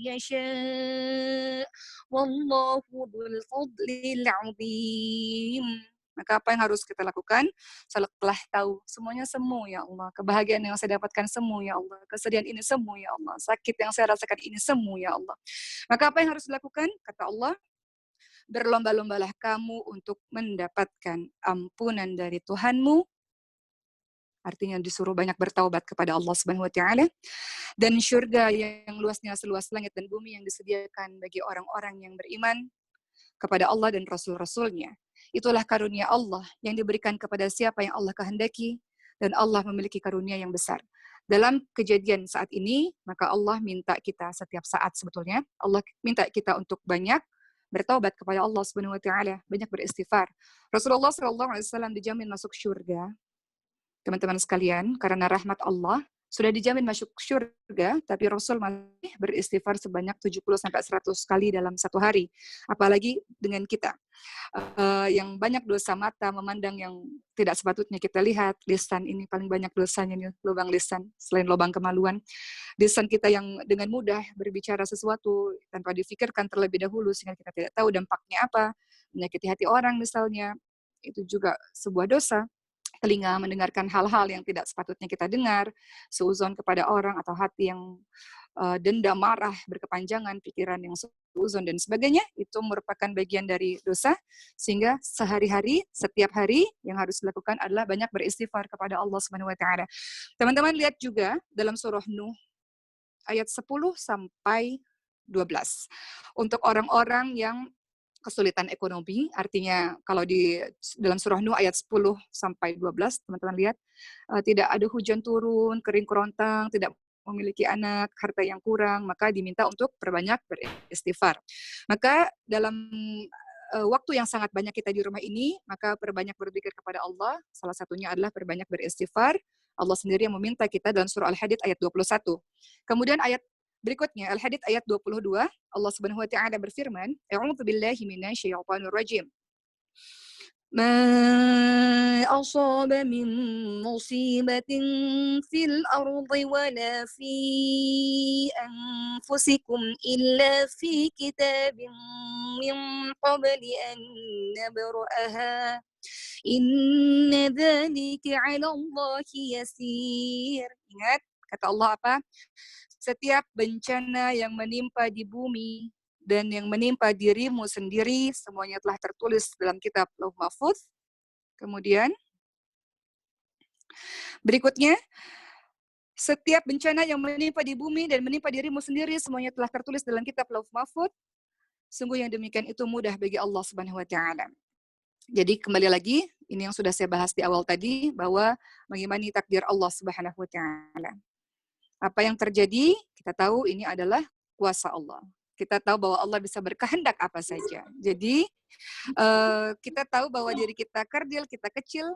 يشاء والله ذو الفضل العظيم." Maka apa yang harus kita lakukan? Setelah tahu semuanya semu ya Allah, kebahagiaan yang saya dapatkan semu ya Allah, kesedihan ini semu ya Allah, sakit yang saya rasakan ini semu ya Allah. Maka apa yang harus dilakukan? Kata Allah, berlomba-lombalah kamu untuk mendapatkan ampunan dari Tuhanmu. Artinya disuruh banyak bertaubat kepada Allah Subhanahu wa taala, dan syurga yang luasnya seluas langit dan bumi yang disediakan bagi orang-orang yang beriman kepada Allah dan Rasul-Rasulnya. Itulah karunia Allah yang diberikan kepada siapa yang Allah kehendaki, dan Allah memiliki karunia yang besar. Dalam kejadian saat ini, maka Allah minta kita setiap saat sebetulnya, Allah minta kita untuk banyak bertaubat kepada Allah Subhanahu wa taala, banyak beristighfar. Rasulullah SAW dijamin masuk surga, teman-teman sekalian, karena rahmat Allah sudah dijamin masuk surga, tapi Rasul masih beristighfar sebanyak 70-100 kali dalam satu hari. Apalagi dengan kita yang banyak dosa mata memandang yang tidak sepatutnya kita lihat. Lisan ini paling banyak dosanya nih, lubang lisan, selain lubang kemaluan. Lisan kita yang dengan mudah berbicara sesuatu tanpa difikirkan terlebih dahulu sehingga kita tidak tahu dampaknya apa, menyakiti hati orang misalnya, itu juga sebuah dosa. Telinga mendengarkan hal-hal yang tidak sepatutnya kita dengar, seuzon kepada orang, atau hati yang dendam, marah, berkepanjangan, pikiran yang seuzon dan sebagainya, itu merupakan bagian dari dosa, sehingga sehari-hari, setiap hari yang harus dilakukan adalah banyak beristighfar kepada Allah Subhanahu wa taala. Teman-teman lihat juga dalam surah Nuh ayat 10 sampai 12. Untuk orang-orang yang kesulitan ekonomi, artinya kalau di dalam surah Nuh ayat 10 sampai 12, teman-teman lihat, tidak ada hujan turun, kering kerontang, tidak memiliki anak, harta yang kurang, maka diminta untuk perbanyak beristighfar. Maka dalam waktu yang sangat banyak kita di rumah ini, maka perbanyak berzikir kepada Allah, salah satunya adalah perbanyak beristighfar. Allah sendiri yang meminta kita dalam surah Al-Hadid ayat 21. Kemudian ayat berikutnya, Al-Hadid ayat 22, Allah Subhanahu wa taala berfirman, "A'udzu billahi minasyaitonir rajim. Ma asaba min musibatin fil ardi wala fi anfusikum illa fi kitabin min qabli an nabra'aha. Inna dzalika 'ala Allahi yasir." Ingat kata Allah apa? Setiap bencana yang menimpa di bumi dan yang menimpa dirimu sendiri, semuanya telah tertulis dalam kitab Lauh Mahfuz. Kemudian, berikutnya, Setiap bencana yang menimpa di bumi dan menimpa dirimu sendiri semuanya telah tertulis dalam kitab Lauh Mahfuz. Sungguh yang demikian itu mudah bagi Allah Subhanahu wa taala. Jadi kembali lagi, ini yang sudah saya bahas di awal tadi, bahwa mengimani takdir Allah Subhanahu wa taala. Apa yang terjadi, kita tahu ini adalah kuasa Allah. Kita tahu bahwa Allah bisa berkehendak apa saja. Jadi kita tahu bahwa diri kita kerdil, kita kecil,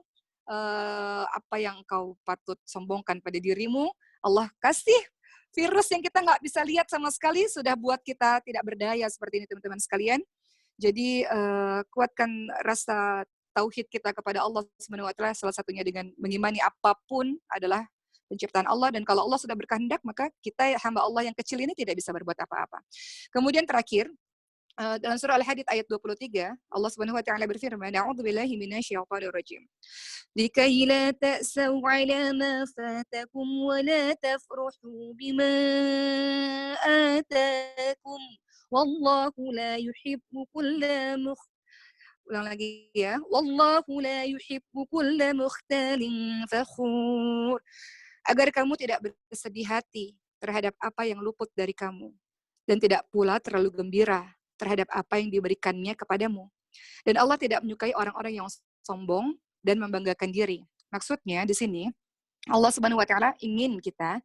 apa yang kau patut sombongkan pada dirimu, Allah kasih virus yang kita nggak bisa lihat sama sekali, sudah buat kita tidak berdaya seperti ini teman-teman sekalian. Jadi kuatkan rasa tauhid kita kepada Allah Subhanahu wa taala, salah satunya dengan mengimani apapun adalah penciptaan Allah, dan kalau Allah sudah berkehendak maka kita hamba Allah yang kecil ini tidak bisa berbuat apa-apa. Kemudian terakhir dalam surah Al-Hadid ayat 23 Allah Subhanahu wa taala berfirman, "A'udzubillahi minasyaitonir rajim. Likai la ta'sau 'ala ma fatakum wa la tafrahu bima atakum. Wallahu la yuhibbu kulla ulang lagi ya. Wallahu la yuhibbu kulla mukhtalin fakhur." Agar kamu tidak bersedih hati terhadap apa yang luput dari kamu, dan tidak pula terlalu gembira terhadap apa yang diberikannya kepadamu. Dan Allah tidak menyukai orang-orang yang sombong dan membanggakan diri. Maksudnya di sini Allah Subhanahu wa taala ingin kita,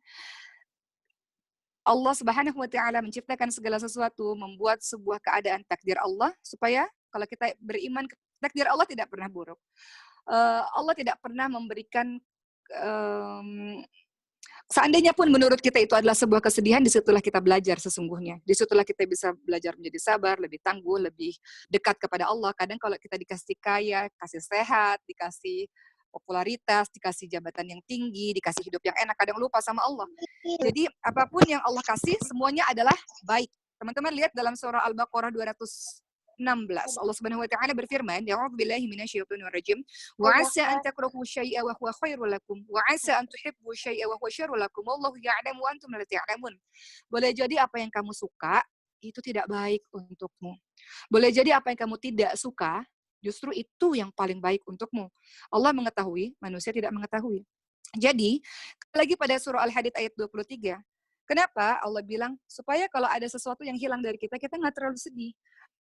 Allah Subhanahu wa taala menciptakan segala sesuatu, membuat sebuah keadaan takdir Allah, supaya kalau kita beriman, takdir Allah tidak pernah buruk. Allah tidak pernah memberikan seandainya pun menurut kita itu adalah sebuah kesedihan, disitulah kita belajar sesungguhnya. Disitulah kita bisa belajar menjadi sabar, lebih tangguh, lebih dekat kepada Allah. Kadang kalau kita dikasih kaya, kasih sehat, dikasih popularitas, dikasih jabatan yang tinggi, dikasih hidup yang enak, kadang lupa sama Allah. Jadi apapun yang Allah kasih, semuanya adalah baik. Teman-teman lihat dalam surah Al-Baqarah 216. Allah Subhanahu wa taala berfirman, "A'udzu billahi minasyaitonir rajim. Wa 'asa an takrahu syai'an wa huwa khairul lakum, wa 'asa an tuhibbu syai'an wa huwa syarrul lakum. Wallahu ya'lamu wa antum la ta'lamun." Boleh jadi apa yang kamu suka itu tidak baik untukmu. Boleh jadi apa yang kamu tidak suka justru itu yang paling baik untukmu. Allah mengetahui, manusia tidak mengetahui. Jadi, lagi pada surah Al-Hadid ayat 23. Kenapa Allah bilang supaya kalau ada sesuatu yang hilang dari kita nggak terlalu sedih.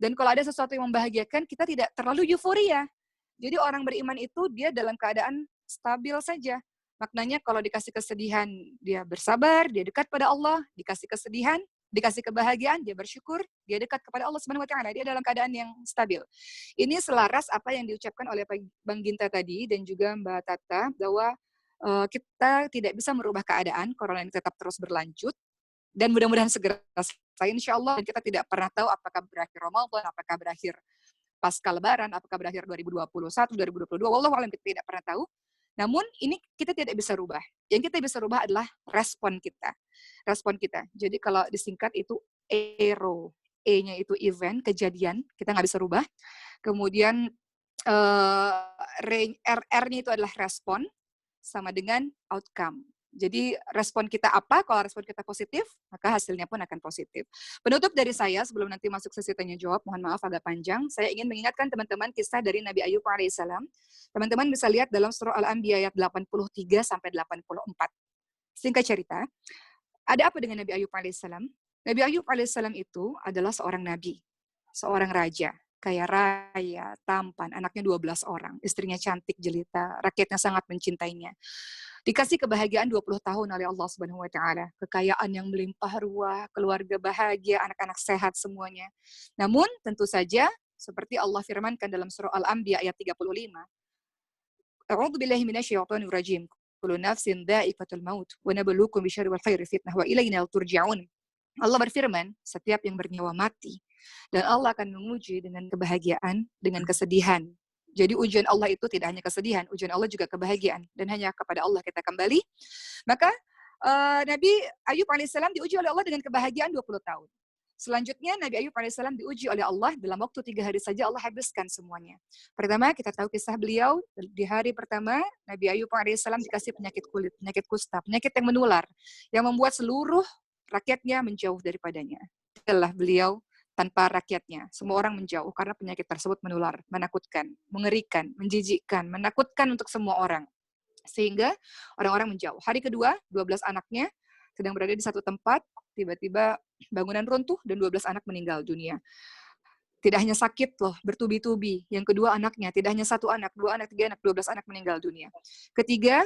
Dan kalau ada sesuatu yang membahagiakan, kita tidak terlalu euforia. Jadi orang beriman itu dia dalam keadaan stabil saja. Maknanya kalau dikasih kesedihan, dia bersabar, dia dekat pada Allah. Dikasih kesedihan, dikasih kebahagiaan, dia bersyukur, dia dekat kepada Allah Subhanahu wa taala. Dia dalam keadaan yang stabil. Ini selaras apa yang diucapkan oleh Bang Ginta tadi dan juga Mbak Tata, bahwa kita tidak bisa merubah keadaan, corona ini tetap terus berlanjut. Dan mudah-mudahan segera selesai insya Allah, dan kita tidak pernah tahu apakah berakhir Ramadan, apakah berakhir pasca Lebaran, apakah berakhir 2021, 2022, wallahu a'lam, kita tidak pernah tahu. Namun ini kita tidak bisa rubah. Yang kita bisa rubah adalah respon kita. Respon kita. Jadi kalau disingkat itu ERO. E-nya itu event, kejadian, kita nggak bisa rubah. Kemudian R-nya itu adalah respon, sama dengan outcome. Jadi respon kita apa? Kalau respon kita positif, maka hasilnya pun akan positif. Penutup dari saya sebelum nanti masuk sesi tanya jawab, mohon maaf agak panjang. Saya ingin mengingatkan teman-teman kisah dari Nabi Ayub alaihissalam. Teman-teman bisa lihat dalam surah Al-Anbiya ayat 83 sampai 84. Singkat cerita, ada apa dengan Nabi Ayub alaihissalam? Nabi Ayub alaihissalam itu adalah seorang nabi, seorang raja, kaya raya, tampan, anaknya 12 orang, istrinya cantik jelita, rakyatnya sangat mencintainya. Dikasih kebahagiaan 20 tahun oleh Allah Subhanahu wa taala, kekayaan yang melimpah ruah, keluarga bahagia, anak-anak sehat semuanya. Namun tentu saja seperti Allah firmankan dalam surah Al-Anbiya ayat 35. A'udzu billahi minasyaitonir rajim. Kullu nafsin dha'iqatul maut wa nabluukum bisyarri wal khairi fitnah wa ilaina turja'un. Allah berfirman, setiap yang bernyawa mati, dan Allah akan menguji dengan kebahagiaan, dengan kesedihan. Jadi ujian Allah itu tidak hanya kesedihan, ujian Allah juga kebahagiaan. Dan hanya kepada Allah kita kembali. Maka Nabi Ayub alaihissalam diuji oleh Allah dengan kebahagiaan 20 tahun. Selanjutnya Nabi Ayub alaihissalam diuji oleh Allah dalam waktu 3 hari saja Allah habiskan semuanya. Pertama kita tahu kisah beliau, di hari pertama Nabi Ayub alaihissalam dikasih penyakit kulit, penyakit kusta, penyakit yang menular, yang membuat seluruh rakyatnya menjauh daripadanya. Itulah beliau tanpa rakyatnya. Semua orang menjauh karena penyakit tersebut menular, menakutkan, mengerikan, menjijikkan, menakutkan untuk semua orang. Sehingga orang-orang menjauh. Hari kedua, 12 anaknya sedang berada di satu tempat, tiba-tiba bangunan runtuh dan 12 anak meninggal dunia. Tidak hanya sakit loh, bertubi-tubi. Yang kedua anaknya, tidak hanya satu anak, 2 anak, 3 anak, 12 anak meninggal dunia. Ketiga,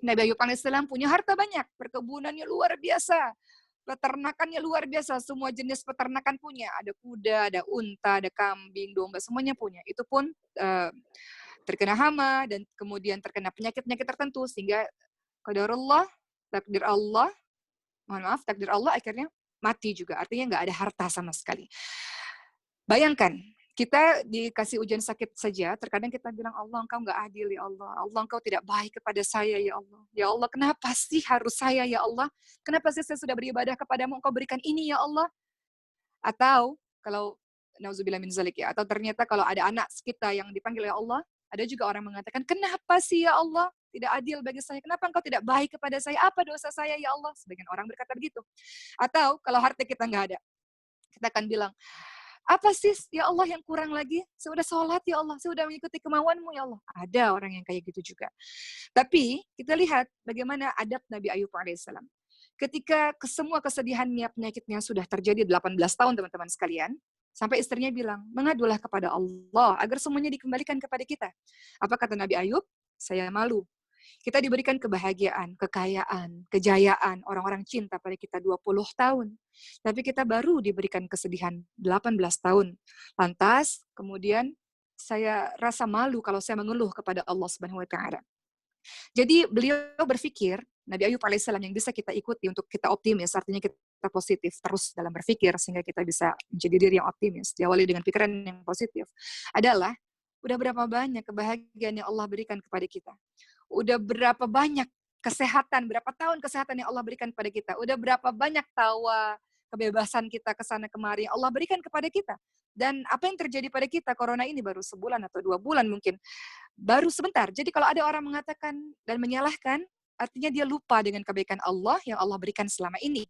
Nabi Ayub alaihissalam punya harta banyak, perkebunannya luar biasa, peternakannya luar biasa, semua jenis peternakan punya, ada kuda, ada unta, ada kambing, domba, semuanya punya. Itu pun terkena hama dan kemudian terkena penyakit-penyakit tertentu sehingga takdir Allah akhirnya mati juga. Artinya nggak ada harta sama sekali. Bayangkan, kita dikasih ujian sakit saja, terkadang kita bilang, Allah engkau nggak adil ya Allah. Allah engkau tidak baik kepada saya ya Allah. Ya Allah, kenapa sih harus saya ya Allah? Kenapa sih saya sudah beribadah kepadamu, engkau berikan ini ya Allah? Atau, kalau, nauzubillah min zalik ya, atau ternyata kalau ada anak kita yang dipanggil ya Allah, ada juga orang mengatakan, kenapa sih ya Allah? Tidak adil bagi saya. Kenapa engkau tidak baik kepada saya? Apa dosa saya ya Allah? Sebagian orang berkata begitu. Atau, kalau harta kita nggak ada, kita akan bilang, apa sih ya Allah yang kurang lagi? Saya sudah sholat ya Allah, saya sudah mengikuti kemauanmu ya Allah. Ada orang yang kayak gitu juga. Tapi kita lihat bagaimana adab Nabi Ayub alaihissalam. Ketika semua kesedihannya, penyakitnya sudah terjadi 18 tahun teman-teman sekalian, sampai istrinya bilang, mengadulah kepada Allah agar semuanya dikembalikan kepada kita. Apa kata Nabi Ayub? Saya malu. Kita diberikan kebahagiaan, kekayaan, kejayaan, orang-orang cinta pada kita 20 tahun. Tapi kita baru diberikan kesedihan 18 tahun. Lantas, kemudian saya rasa malu kalau saya mengeluh kepada Allah Subhanahu wa taala. Jadi beliau berpikir, Nabi Ayub alaihissalam yang bisa kita ikuti untuk kita optimis, artinya kita positif terus dalam berpikir sehingga kita bisa menjadi diri yang optimis, diawali dengan pikiran yang positif, adalah udah berapa banyak kebahagiaan yang Allah berikan kepada kita. Udah berapa banyak kesehatan, berapa tahun kesehatan yang Allah berikan kepada kita. Udah berapa banyak tawa, kebebasan kita kesana kemari yang Allah berikan kepada kita. Dan apa yang terjadi pada kita, corona ini baru sebulan atau 2 bulan mungkin. Baru sebentar. Jadi kalau ada orang mengatakan dan menyalahkan, artinya dia lupa dengan kebaikan Allah yang Allah berikan selama ini.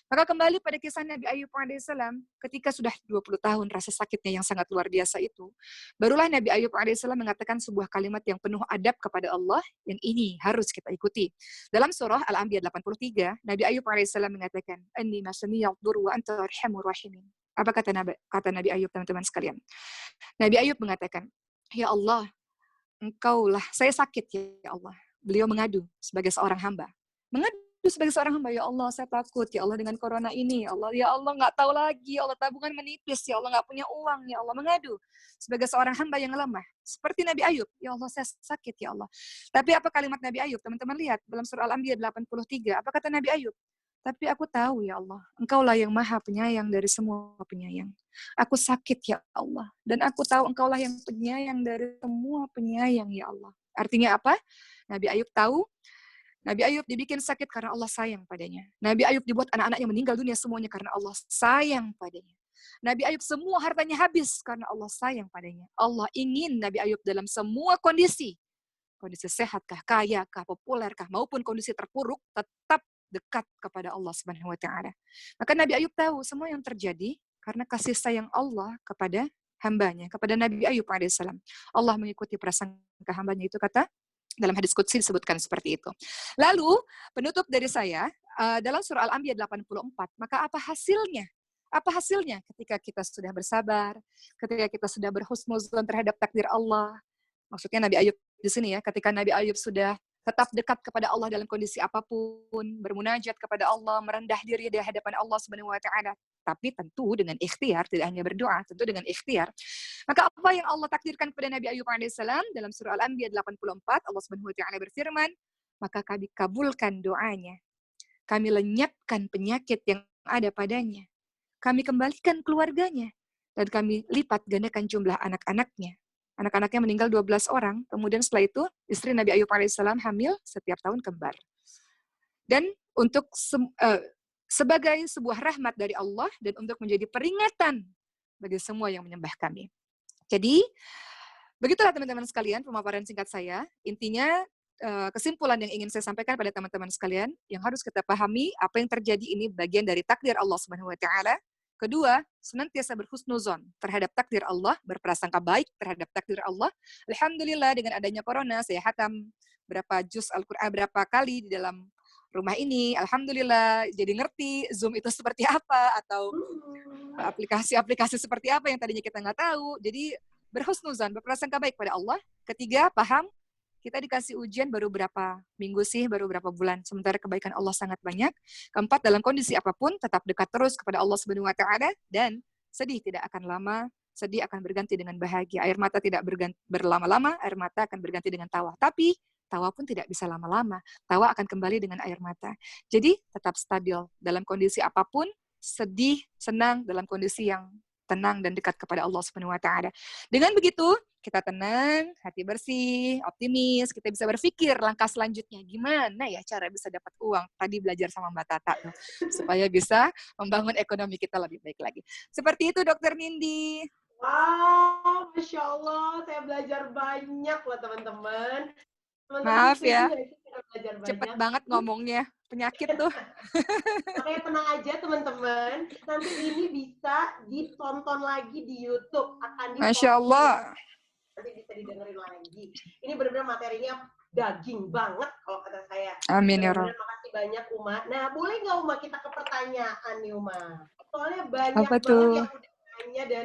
Maka kembali pada kisah Nabi Ayub alaihissalam, ketika sudah 20 tahun rasa sakitnya yang sangat luar biasa itu, barulah Nabi Ayub alaihissalam mengatakan sebuah kalimat yang penuh adab kepada Allah, yang ini harus kita ikuti. Dalam surah Al-Anbiya 83, Nabi Ayub alaihissalam mengatakan, "Anni masaniyad dur wa anta arhamur rahimin." Apa kata Nabi Ayub, teman-teman sekalian? Nabi Ayub mengatakan, "Ya Allah, Engkaulah, saya sakit ya Allah." Beliau mengadu sebagai seorang hamba. Mengadu sebagai seorang hamba, ya Allah saya takut ya Allah dengan corona ini, ya Allah nggak tahu lagi, ya Allah tabungan menipis, ya Allah nggak punya uang, ya Allah, mengadu sebagai seorang hamba yang lemah seperti Nabi Ayub, ya Allah saya sakit ya Allah. Tapi apa kalimat Nabi Ayub? Teman-teman lihat dalam surah Al-Anbiya 83, apa kata Nabi Ayub? Tapi aku tahu ya Allah, Engkaulah yang maha penyayang dari semua penyayang. Aku sakit ya Allah, dan aku tahu Engkaulah yang penyayang dari semua penyayang ya Allah. Artinya apa? Nabi Ayub tahu, Nabi Ayub dibikin sakit karena Allah sayang padanya. Nabi Ayub dibuat anak-anaknya meninggal dunia semuanya karena Allah sayang padanya. Nabi Ayub semua hartanya habis karena Allah sayang padanya. Allah ingin Nabi Ayub dalam semua kondisi sehatkah, kayakah, populerkah, maupun kondisi terpuruk, tetap dekat kepada Allah Subhanahu wa taala. Maka Nabi Ayub tahu semua yang terjadi karena kasih sayang Allah kepada hambanya, kepada Nabi Ayub alaihissalam. Allah mengikuti prasangka hambanya, itu kata dalam hadis qudsi disebutkan seperti itu. Lalu, penutup dari saya, dalam surah Al-Anbiya 84, maka apa hasilnya? Apa hasilnya ketika kita sudah bersabar, ketika kita sudah berhusnuzon terhadap takdir Allah? Maksudnya Nabi Ayub di sini ya, ketika Nabi Ayub sudah tetap dekat kepada Allah dalam kondisi apapun, bermunajat kepada Allah, merendah diri di hadapan Allah Subhanahu wa taala, tapi tentu dengan ikhtiar, tidak hanya berdoa, tentu dengan ikhtiar. Maka apa yang Allah takdirkan kepada Nabi Ayub alaihissalam dalam surah Al-Anbiya 84, Allah Subhanahu wa taala berfirman, maka kami kabulkan doanya. Kami lenyapkan penyakit yang ada padanya. Kami kembalikan keluarganya dan kami lipat gandakan jumlah anak-anaknya. Anak-anaknya meninggal 12 orang. Kemudian setelah itu, istri Nabi Ayub alaihissalam hamil setiap tahun kembar. Dan untuk sebagai sebuah rahmat dari Allah dan untuk menjadi peringatan bagi semua yang menyembah kami. Jadi, begitulah teman-teman sekalian pemaparan singkat saya. Intinya, kesimpulan yang ingin saya sampaikan pada teman-teman sekalian, yang harus kita pahami, apa yang terjadi ini bagian dari takdir Allah Subhanahu wa taala. Kedua, senantiasa berhusnuzon terhadap takdir Allah, berprasangka baik terhadap takdir Allah. Alhamdulillah dengan adanya corona, saya hatam berapa juz Al-Quran, berapa kali di dalam rumah ini. Alhamdulillah jadi ngerti Zoom itu seperti apa, atau aplikasi-aplikasi seperti apa yang tadinya kita nggak tahu. Jadi berhusnuzon, berprasangka baik pada Allah. Ketiga, paham kita dikasih ujian baru berapa minggu sih, baru berapa bulan. Sementara kebaikan Allah sangat banyak. Keempat, dalam kondisi apapun, tetap dekat terus kepada Allah Subhanahu wa Ta'ala. Dan sedih tidak akan lama, sedih akan berganti dengan bahagia. Air mata tidak berlama-lama, air mata akan berganti dengan tawa. Tapi, tawa pun tidak bisa lama-lama. Tawa akan kembali dengan air mata. Jadi, tetap stabil. Dalam kondisi apapun, sedih, senang, dalam kondisi yang tenang dan dekat kepada Allah Subhanahu wa Ta'ala. Dengan begitu, kita tenang, hati bersih, optimis, kita bisa berpikir langkah selanjutnya gimana ya cara bisa dapat uang. Tadi belajar sama Mbak Tata tuh, supaya bisa membangun ekonomi kita lebih baik lagi. Seperti itu Dokter Nindi. Wow, Masya Allah, saya belajar banyak loh teman-teman. Maaf ya, belajar cepet banyak. banget ngomongnya, penyakit tuh. Makanya tenang aja teman-teman, nanti ini bisa ditonton lagi di YouTube, akan Masya Allah. nanti bisa didengerin lagi. Ini benar-benar materinya daging banget kalau kata saya. Amin ya Rabb. Makasih banyak Uma. Nah, boleh nggak Uma kita ke pertanyaan nih Uma? Soalnya banyak Apa banget tuh? yang udah nanya dan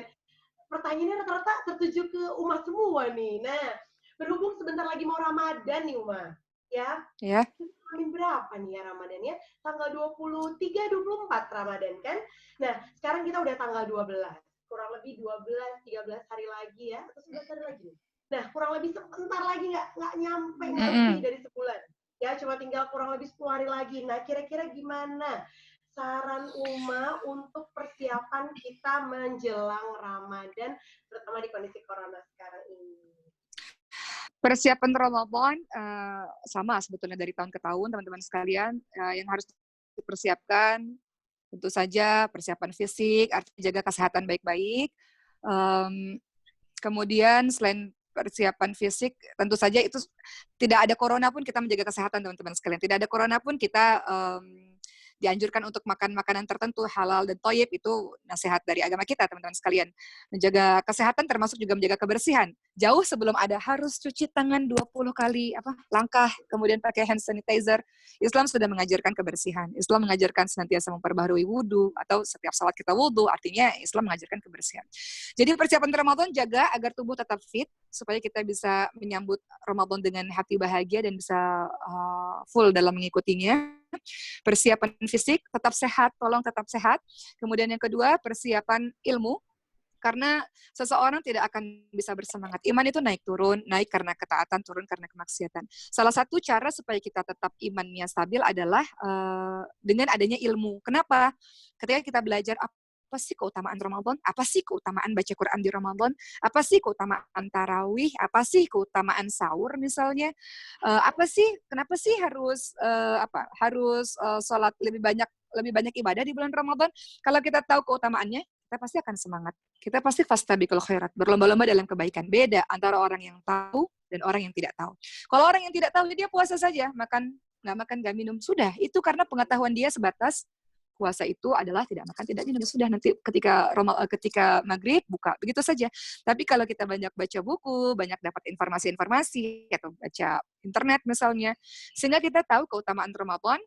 pertanyaannya rata-rata tertuju ke Uma semua nih. Nah, berhubung sebentar lagi mau Ramadan nih Uma, ya? Ya. Amin berapa nih ya Ramadannya? Tanggal 23, 24 Ramadan kan? Nah, sekarang kita udah tanggal 12. Kurang lebih 12-13 hari lagi ya, atau 11 hari lagi. Nah, kurang lebih sebentar lagi nggak nyampe lebih dari sebulan. Ya, cuma tinggal kurang lebih 10 hari lagi. Nah, kira-kira gimana saran Uma untuk persiapan kita menjelang Ramadan, terutama di kondisi corona sekarang ini? Persiapan Ramadan sama sebetulnya dari tahun ke tahun, teman-teman sekalian. Yang harus dipersiapkan tentu saja persiapan fisik, artinya jaga kesehatan baik-baik. Kemudian selain persiapan fisik, tentu saja itu tidak ada corona pun kita menjaga kesehatan teman-teman sekalian. Tidak ada corona pun kita dianjurkan untuk makan makanan tertentu halal dan thayyib, itu nasihat dari agama kita teman-teman sekalian. Menjaga kesehatan termasuk juga menjaga kebersihan. Jauh sebelum ada harus cuci tangan 20 kali langkah, kemudian pakai hand sanitizer. Islam sudah mengajarkan kebersihan. Islam mengajarkan senantiasa memperbaharui wudu, atau setiap salat kita wudu, artinya Islam mengajarkan kebersihan. Jadi persiapan Ramadan jaga agar tubuh tetap fit, supaya kita bisa menyambut Ramadan dengan hati bahagia dan bisa full dalam mengikutinya. Persiapan fisik, tetap sehat, tolong tetap sehat. Kemudian yang kedua, persiapan ilmu. Karena seseorang tidak akan bisa bersemangat. Iman itu naik turun, naik karena ketaatan, turun karena kemaksiatan. Salah satu cara supaya kita tetap imannya stabil adalah dengan adanya ilmu. Kenapa? Ketika kita belajar apa sih keutamaan Ramadan? Apa sih keutamaan baca Quran di Ramadan? Apa sih keutamaan tarawih? Apa sih keutamaan sahur misalnya? Apa sih? Kenapa sih harus sholat lebih banyak ibadah di bulan Ramadan? Kalau kita tahu keutamaannya, kita pasti akan semangat. Kita pasti fastabiqul khairat, berlomba-lomba dalam kebaikan. Beda antara orang yang tahu dan orang yang tidak tahu. Kalau orang yang tidak tahu, dia puasa saja, nggak makan, nggak minum, sudah. Itu karena pengetahuan dia sebatas puasa itu adalah tidak makan, tidak minum, sudah. Nanti ketika maghrib buka, begitu saja. Tapi kalau kita banyak baca buku, banyak dapat informasi-informasi atau baca internet misalnya, sehingga kita tahu keutamaan Ramadan,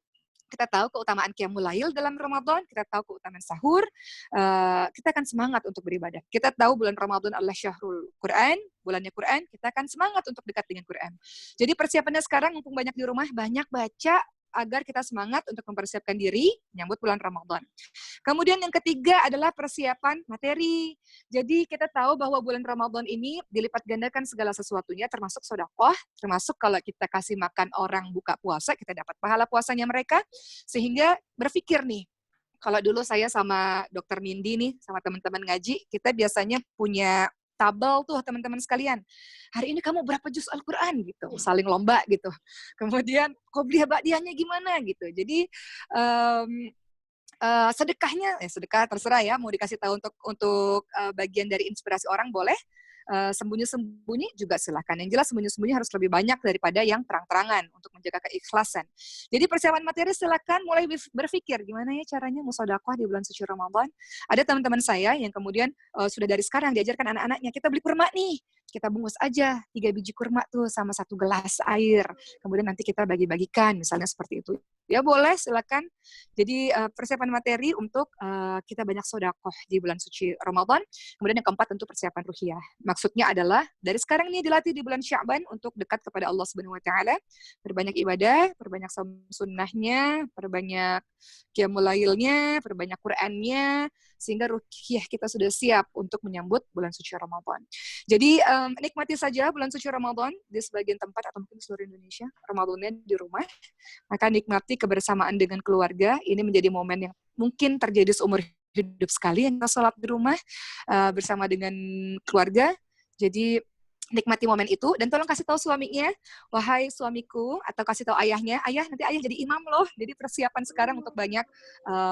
kita tahu keutamaan Qiyamul Lail dalam Ramadan, kita tahu keutamaan sahur, kita akan semangat untuk beribadah. Kita tahu bulan Ramadan adalah syahrul Quran, bulannya Quran, kita akan semangat untuk dekat dengan Quran. Jadi persiapannya sekarang, mumpung banyak di rumah, banyak baca, agar kita semangat untuk mempersiapkan diri menyambut bulan Ramadan. Kemudian yang ketiga adalah persiapan materi. Jadi kita tahu bahwa bulan Ramadan ini dilipat gandakan segala sesuatunya, termasuk sedekah, termasuk kalau kita kasih makan orang buka puasa, kita dapat pahala puasanya mereka. Sehingga berpikir nih, kalau dulu saya sama Dokter Nindi nih, sama teman-teman ngaji, kita biasanya punya tabel tuh teman-teman sekalian. Hari ini kamu berapa juz Al-Quran gitu, saling lomba gitu. Kemudian qobliyah ba'diyahnya gimana gitu. Jadi sedekah terserah ya, mau dikasih tahu untuk bagian dari inspirasi orang boleh. sembunyi-sembunyi juga silakan. Yang jelas sembunyi-sembunyi harus lebih banyak daripada yang terang-terangan untuk menjaga keikhlasan. Jadi persiapan materi silakan mulai berpikir gimana ya caranya musyawarah di bulan suci Ramadan. Ada teman-teman saya yang kemudian sudah dari sekarang diajarkan anak-anaknya, kita beli kurma nih, kita bungkus aja 3 biji kurma tuh sama 1 gelas air. Kemudian nanti kita bagi-bagikan, misalnya seperti itu. Ya boleh, silakan. Jadi persiapan materi untuk kita banyak sedekah di bulan suci Ramadan. Kemudian yang keempat tentu persiapan ruhiyah. Maksudnya adalah dari sekarang nih dilatih di bulan Sya'ban untuk dekat kepada Allah Subhanahu wa taala, perbanyak ibadah, perbanyak sunnahnya, perbanyak qiyamul lailnya, perbanyak Qur'annya, sehingga ruhiyah kita sudah siap untuk menyambut bulan suci Ramadan. Jadi nikmati saja bulan suci Ramadan di sebagian tempat atau mungkin di seluruh Indonesia, Ramadannya di rumah. Maka nikmati kebersamaan dengan keluarga. Ini menjadi momen yang mungkin terjadi seumur hidup sekali yang kita sholat di rumah bersama dengan keluarga. Jadi nikmati momen itu dan tolong kasih tahu suaminya, wahai suamiku, atau kasih tahu ayahnya, ayah nanti ayah jadi imam loh. Jadi persiapan sekarang untuk banyak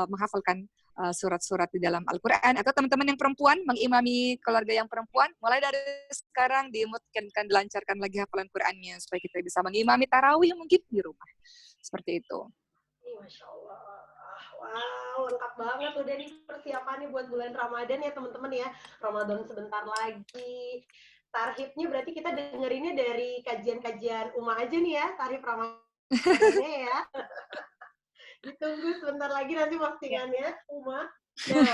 menghafalkan surat-surat di dalam Al-Quran, atau teman-teman yang perempuan mengimami keluarga yang perempuan, mulai dari sekarang dimungkinkan dilancarkan lagi hafalan Qurannya supaya kita bisa mengimami tarawih mungkin di rumah. Seperti itu. Masya Allah. Wow, lengkap banget udah nih persiapannya buat bulan Ramadan ya teman-teman ya. Ramadan sebentar lagi. Tarhibnya berarti kita dengerinnya dari kajian-kajian Uma aja nih ya, tarhib Ramadannya ya. Ditunggu sebentar lagi nanti postingannya Uma. Nah,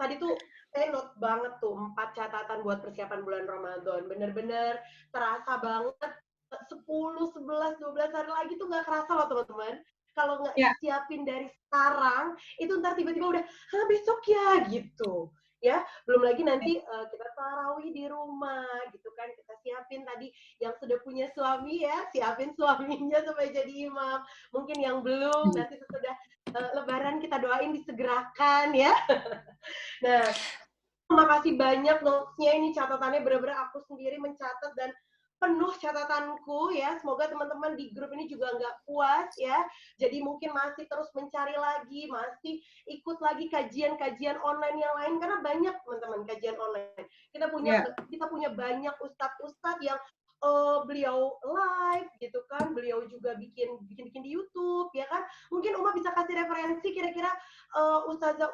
tadi tuh saya note banget tuh 4 catatan buat persiapan bulan Ramadan. Bener-bener terasa banget 10, 11, 12 hari lagi tuh nggak kerasa loh teman-teman. Kalau nggak disiapin dari sekarang, itu ntar tiba-tiba udah, besok ya gitu. Ya, belum lagi nanti kita tarawih di rumah gitu kan, kita siapin tadi yang sudah punya suami ya, siapin suaminya supaya jadi imam. Mungkin yang belum nanti sesudah Lebaran kita doain disegerakan ya. Nah, terima kasih banyak notes-nya, ini catatannya benar-benar aku sendiri mencatat dan penuh catatanku ya. Semoga teman-teman di grup ini juga nggak puas ya. Jadi mungkin masih terus mencari lagi, masih ikut lagi kajian-kajian online yang lain karena banyak teman-teman kajian online. Kita punya banyak ustadz-ustadz yang beliau live gitu kan, beliau juga bikin di YouTube ya kan. Mungkin Uma bisa kasih referensi kira-kira ustadz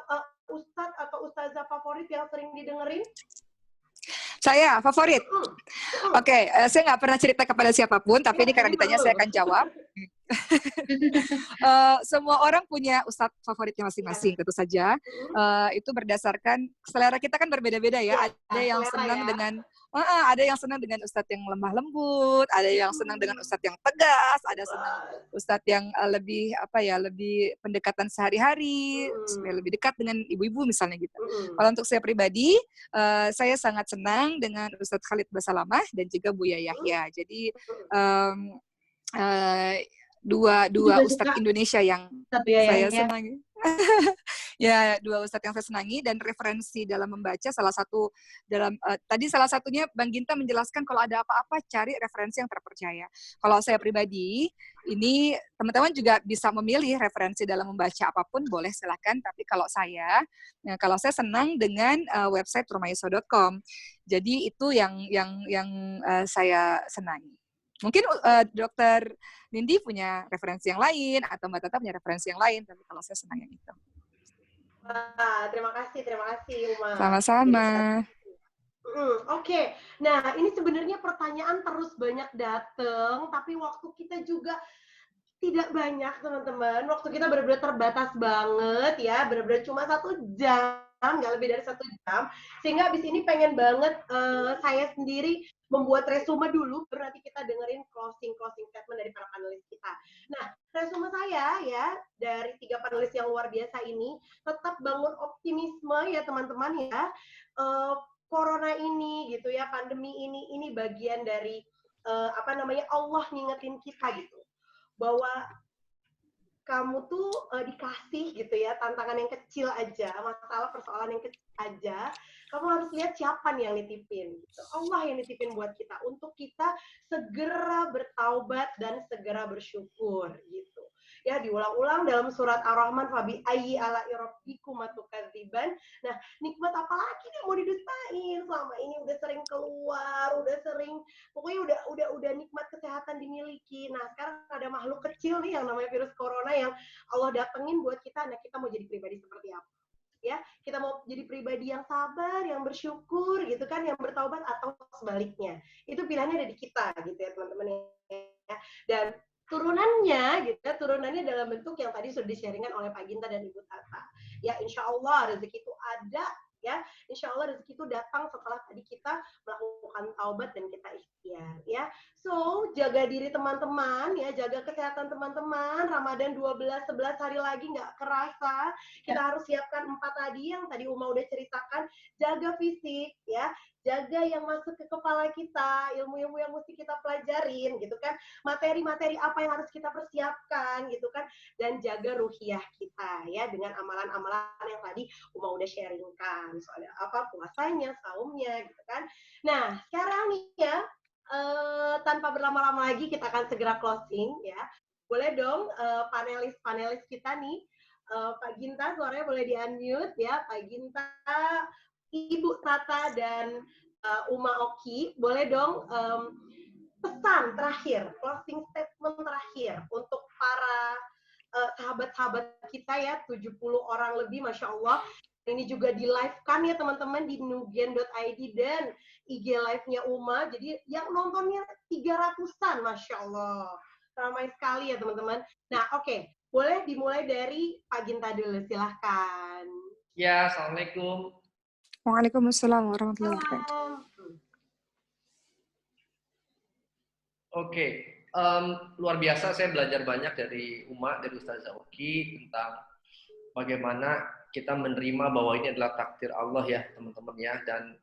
atau ustazah favorit yang sering didengerin? Saya favorit. Oke, saya nggak pernah cerita kepada siapapun, tapi ini karena ditanya saya akan jawab. Semua orang punya ustadz favoritnya masing-masing, tentu saja. Itu berdasarkan selera kita kan berbeda-beda ya. Ada yang senang dengan ada yang senang dengan ustadz yang lemah lembut, ada yang senang dengan ustadz yang tegas, ada senang ustadz yang lebih lebih pendekatan sehari-hari supaya lebih dekat dengan ibu-ibu misalnya gitu. Kalau untuk saya pribadi, saya sangat senang dengan Ustadz Khalid Basalamah dan juga Buya Yahya. Jadi dua ustadz Indonesia yang saya senangi. Ya, 2 ustadz yang saya senangi dan referensi dalam membaca salah satu dalam tadi salah satunya Bang Ginta menjelaskan kalau ada apa-apa cari referensi yang terpercaya. Kalau saya pribadi ini teman-teman juga bisa memilih referensi dalam membaca apapun boleh silakan, tapi kalau saya senang dengan website rumaiso.com. Jadi itu yang saya senangi. Mungkin Dokter Nindi punya referensi yang lain atau Mbak Tata punya referensi yang lain, tapi kalau saya senang yang itu. Terima kasih Uma. Sama-sama. Oke. Nah, ini sebenarnya pertanyaan terus banyak datang, tapi waktu kita juga tidak banyak, teman-teman. Waktu kita benar-benar terbatas banget ya, benar-benar cuma 1 jam, nggak lebih dari 1 jam. Sehingga abis ini pengen banget saya sendiri membuat resume dulu, baru nanti kita dengerin closing statement dari para panelis kita. Nah, resume saya ya, dari 3 panelis yang luar biasa ini, tetap bangun optimisme ya teman-teman ya. Corona ini gitu ya, pandemi ini bagian dari Allah ngingetin kita gitu. Bahwa kamu tuh dikasih gitu ya, tantangan yang kecil aja, masalah persoalan yang kecil aja, kamu harus lihat siapa nih yang nitipin. Gitu. Allah yang nitipin buat kita untuk kita segera bertaubat dan segera bersyukur gitu. Ya, diulang-ulang dalam surat Ar-Rahman, fabi ayyi ala rabbikum tukadziban. Nah, nikmat apa lagi nih mau didustain? Selama ini udah sering keluar, udah sering, pokoknya udah nikmat kesehatan dimiliki. Nah, sekarang ada makhluk kecil nih yang namanya virus corona yang Allah datengin buat kita. Nah, kita mau jadi pribadi seperti apa? Ya, kita mau jadi pribadi yang sabar, yang bersyukur gitu kan, yang bertaubat, atau sebaliknya. Itu pilihannya ada di kita gitu ya, teman-teman ya. Dan turunannya gitu ya, turunannya dalam bentuk yang tadi sudah di-sharingan oleh Pak Ginta dan Ibu Tata. Ya, insya Allah rezeki itu ada ya, insya Allah rezeki itu datang setelah tadi kita melakukan taubat dan kita ikhtiar ya. So, jaga diri teman-teman ya, jaga kesehatan teman-teman. Ramadan 12-11 hari lagi nggak kerasa. Kita harus siapkan 4 tadi yang tadi Uma udah ceritakan. Jaga fisik ya, jaga yang masuk ke kepala kita, ilmu-ilmu yang mesti kita pelajarin gitu kan, materi-materi apa yang harus kita persiapkan gitu kan, dan jaga ruhiyah kita ya dengan amalan-amalan yang tadi Uma udah sharingkan, soalnya apa, puasanya, saumnya gitu kan. Nah, sekarang nih ya, tanpa berlama-lama lagi kita akan segera closing ya. Boleh dong panelis-panelis kita nih, Pak Ginta suaranya boleh di-unmute ya, Pak Ginta, Ibu Tata, dan Uma Oki, boleh dong pesan terakhir, closing statement terakhir untuk para sahabat-sahabat kita ya, 70 orang lebih, Masya Allah. Ini juga di live-kan ya teman-teman di nugen.id dan IG live-nya Uma. Jadi yang nontonnya 300-an, Masya Allah. Ramai sekali ya teman-teman. Nah, oke. Boleh dimulai dari Pak Ginta dulu, silahkan. Ya, Assalamualaikum. Waalaikumsalam warahmatullahi wabarakatuh. Salam. Oke, luar biasa saya belajar banyak dari Uma, dari Ustazah Oki tentang bagaimana kita menerima bahwa ini adalah takdir Allah ya teman-teman ya. Dan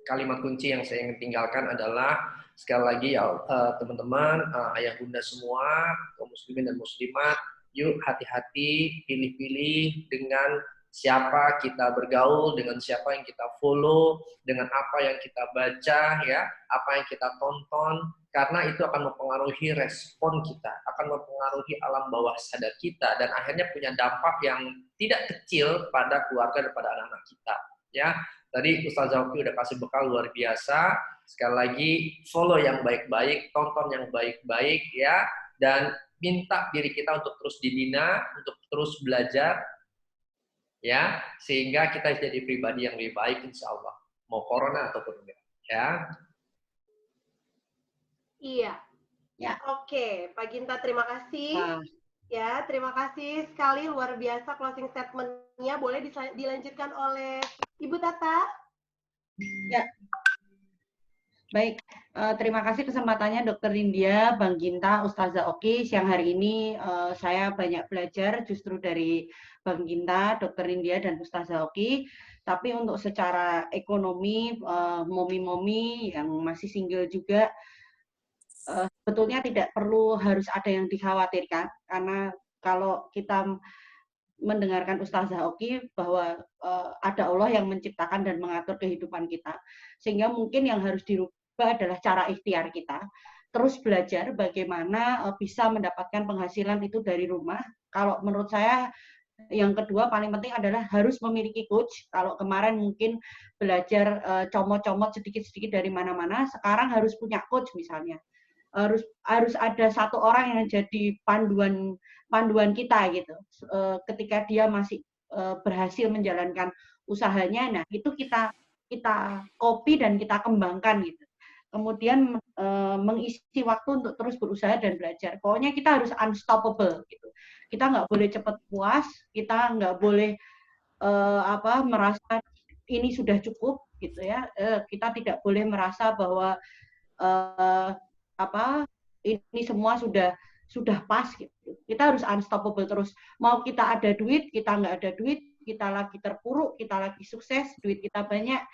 kalimat kunci yang saya ingin tinggalkan adalah sekali lagi ya teman-teman, ayah bunda semua, kaum muslimin dan muslimat, yuk hati-hati, pilih-pilih dengan siapa kita bergaul, dengan siapa yang kita follow, dengan apa yang kita baca ya, apa yang kita tonton, karena itu akan mempengaruhi respon kita, akan mempengaruhi alam bawah sadar kita, dan akhirnya punya dampak yang tidak kecil pada keluarga dan pada anak-anak kita ya. Tadi Ustazah Oki udah kasih bekal luar biasa. Sekali lagi, follow yang baik-baik, tonton yang baik-baik ya, dan minta diri kita untuk terus dibina, untuk terus belajar ya, sehingga kita jadi pribadi yang lebih baik insya Allah, mau corona ataupun enggak ya. Iya. Ya. Oke, Pak Ginta terima kasih. Ya, terima kasih sekali, luar biasa closing statement-nya. Boleh dilanjutkan oleh Ibu Tata? Ya. Baik, terima kasih kesempatannya Dr. India, Bang Ginta, Ustazah Oki. Siang hari ini saya banyak belajar justru dari Bang Ginta, Dr. India, dan Ustazah Oki. Tapi untuk secara ekonomi, momi-momi yang masih single juga, sebetulnya tidak perlu harus ada yang dikhawatirkan. Karena kalau kita mendengarkan Ustazah Oki bahwa ada Allah yang menciptakan dan mengatur kehidupan kita, sehingga mungkin yang harus dirubah adalah cara ikhtiar kita. Terus belajar bagaimana bisa mendapatkan penghasilan itu dari rumah. Kalau menurut saya yang kedua paling penting adalah harus memiliki coach. Kalau kemarin mungkin belajar comot-comot sedikit-sedikit dari mana-mana, sekarang harus punya coach misalnya. Harus ada satu orang yang jadi panduan kita gitu. Ketika dia masih berhasil menjalankan usahanya, nah itu kita copy dan kita kembangkan gitu. Kemudian mengisi waktu untuk terus berusaha dan belajar. Pokoknya kita harus unstoppable gitu. Kita nggak boleh cepat puas, kita nggak boleh merasa ini sudah cukup gitu ya. Kita tidak boleh merasa bahwa ini semua sudah pas gitu. Kita harus unstoppable terus. Mau kita ada duit, kita nggak ada duit, kita lagi terpuruk, kita lagi sukses, duit kita banyak,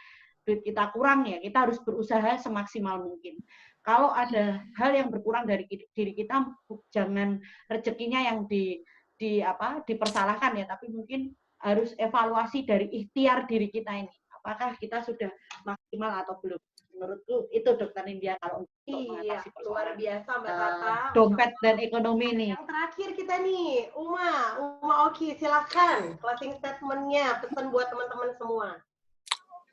duit kita kurang ya, kita harus berusaha semaksimal mungkin. Kalau ada hal yang berkurang dari diri kita, jangan rezekinya yang dipersalahkan ya, tapi mungkin harus evaluasi dari ikhtiar diri kita ini. Apakah kita sudah maksimal atau belum? Menurutku itu Dokter Nindya kalau untuk mengatasi luar persoalan biasa Mbak Tata. dompet dan ekonomi nih. Yang terakhir kita nih, Uma Oki, silakan closing statement-nya, pesan buat teman-teman semua.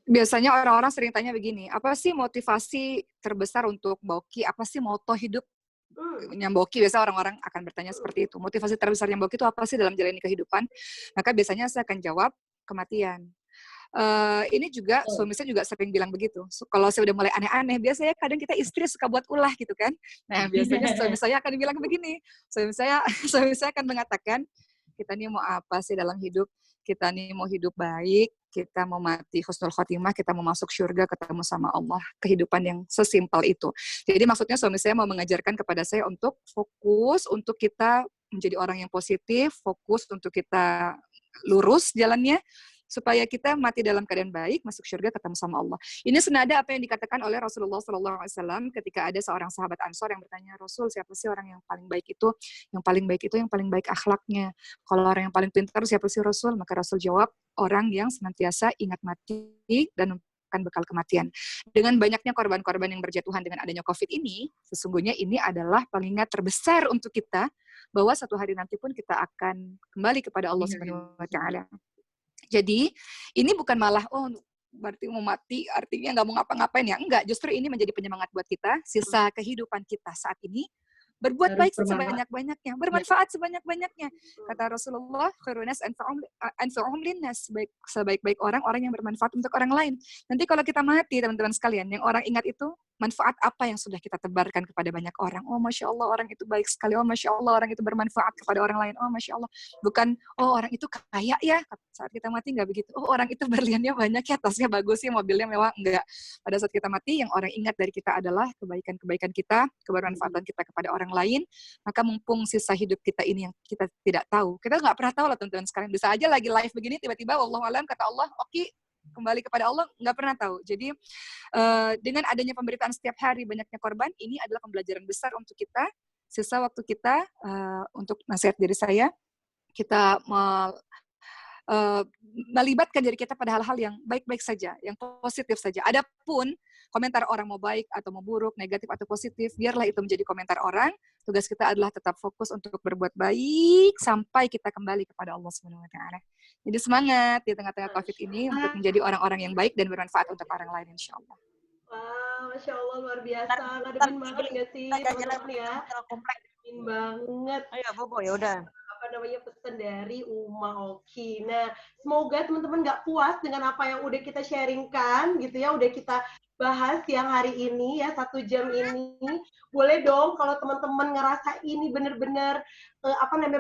Biasanya orang-orang sering tanya begini, apa sih motivasi terbesar untuk Mbak Oki? Apa sih moto hidup Mbak Oki? Biasa orang-orang akan bertanya seperti itu. Motivasi terbesar Mbak Oki itu apa sih dalam jalani kehidupan? Maka biasanya saya akan jawab kematian. Ini juga suami saya juga sering bilang begitu. Kalau saya udah mulai aneh-aneh, biasanya kadang kita istri suka buat ulah gitu kan. Nah, biasanya suami saya akan bilang begini. Suami saya akan mengatakan, kita nih mau apa sih dalam hidup? Kita nih mau hidup baik, kita mau mati husnul khotimah, kita mau masuk surga, ketemu sama Allah. Kehidupan yang sesimpel itu. Jadi maksudnya suami saya mau mengajarkan kepada saya untuk fokus, untuk kita menjadi orang yang positif, fokus untuk kita lurus jalannya, supaya kita mati dalam keadaan baik, masuk surga, ketemu sama Allah. Ini senada apa yang dikatakan oleh Rasulullah SAW ketika ada seorang sahabat Ansor yang bertanya, Rasul, siapa sih orang yang paling baik itu? Yang paling baik itu yang paling baik akhlaknya. Kalau orang yang paling pintar siapa sih Rasul? Maka Rasul jawab, orang yang senantiasa ingat mati dan akan bekal kematian. Dengan banyaknya korban-korban yang berjatuhan dengan adanya COVID ini, sesungguhnya ini adalah pengingat terbesar untuk kita bahwa satu hari nanti pun kita akan kembali kepada Allah Subhanahu wa Ta'ala. Jadi ini bukan malah berarti mau mati artinya nggak mau ngapa-ngapain ya, enggak, justru ini menjadi penyemangat buat kita sisa kehidupan kita saat ini berbuat baik sebanyak-banyaknya, bermanfaat sebanyak-banyaknya. Kata Rasulullah, khairun nas anfa'uhum linnas, sebaik-baik orang yang bermanfaat untuk orang lain. Nanti kalau kita mati, teman-teman sekalian, yang orang ingat itu manfaat apa yang sudah kita tebarkan kepada banyak orang. Oh, Masya Allah, orang itu baik sekali. Oh, Masya Allah, orang itu bermanfaat kepada orang lain. Oh, Masya Allah. Bukan, oh, orang itu kaya ya. Saat kita mati nggak begitu. Oh, orang itu berliannya banyak ya, tasnya bagus ya, mobilnya mewah. Enggak. Pada saat kita mati, yang orang ingat dari kita adalah kebaikan-kebaikan kita, kebermanfaatan kita kepada orang lain. Maka mumpung sisa hidup kita ini yang kita tidak tahu. Kita nggak pernah tahu lah teman-teman sekalian. Bisa aja lagi live begini, tiba-tiba wallahualam kata Allah, oke, kembali kepada Allah, nggak pernah tahu. Jadi dengan adanya pemberitaan setiap hari, banyaknya korban, ini adalah pembelajaran besar untuk kita. Sisa waktu kita, untuk nasihat diri saya, kita melibatkan diri kita pada hal-hal yang baik-baik saja, yang positif saja. Adapun komentar orang mau baik atau mau buruk, negatif atau positif, biarlah itu menjadi komentar orang. Tugas kita adalah tetap fokus untuk berbuat baik sampai kita kembali kepada Allah Subhanahu wa Ta'ala. Jadi semangat di tengah-tengah COVID ini untuk menjadi orang-orang yang baik dan bermanfaat untuk orang lain, insya Allah. Wah, Masya Allah, luar biasa. Ngademin banget nggak sih, teman-teman ya? Ngademin banget. Ayo, Bobo, ya udah. Pesan dari Uma Oki. Nah, semoga teman-teman nggak puas dengan apa yang udah kita sharingkan, gitu ya, udah kita bahas siang hari ini ya, 1 jam ini. Boleh dong kalau teman-teman ngerasa ini benar-benar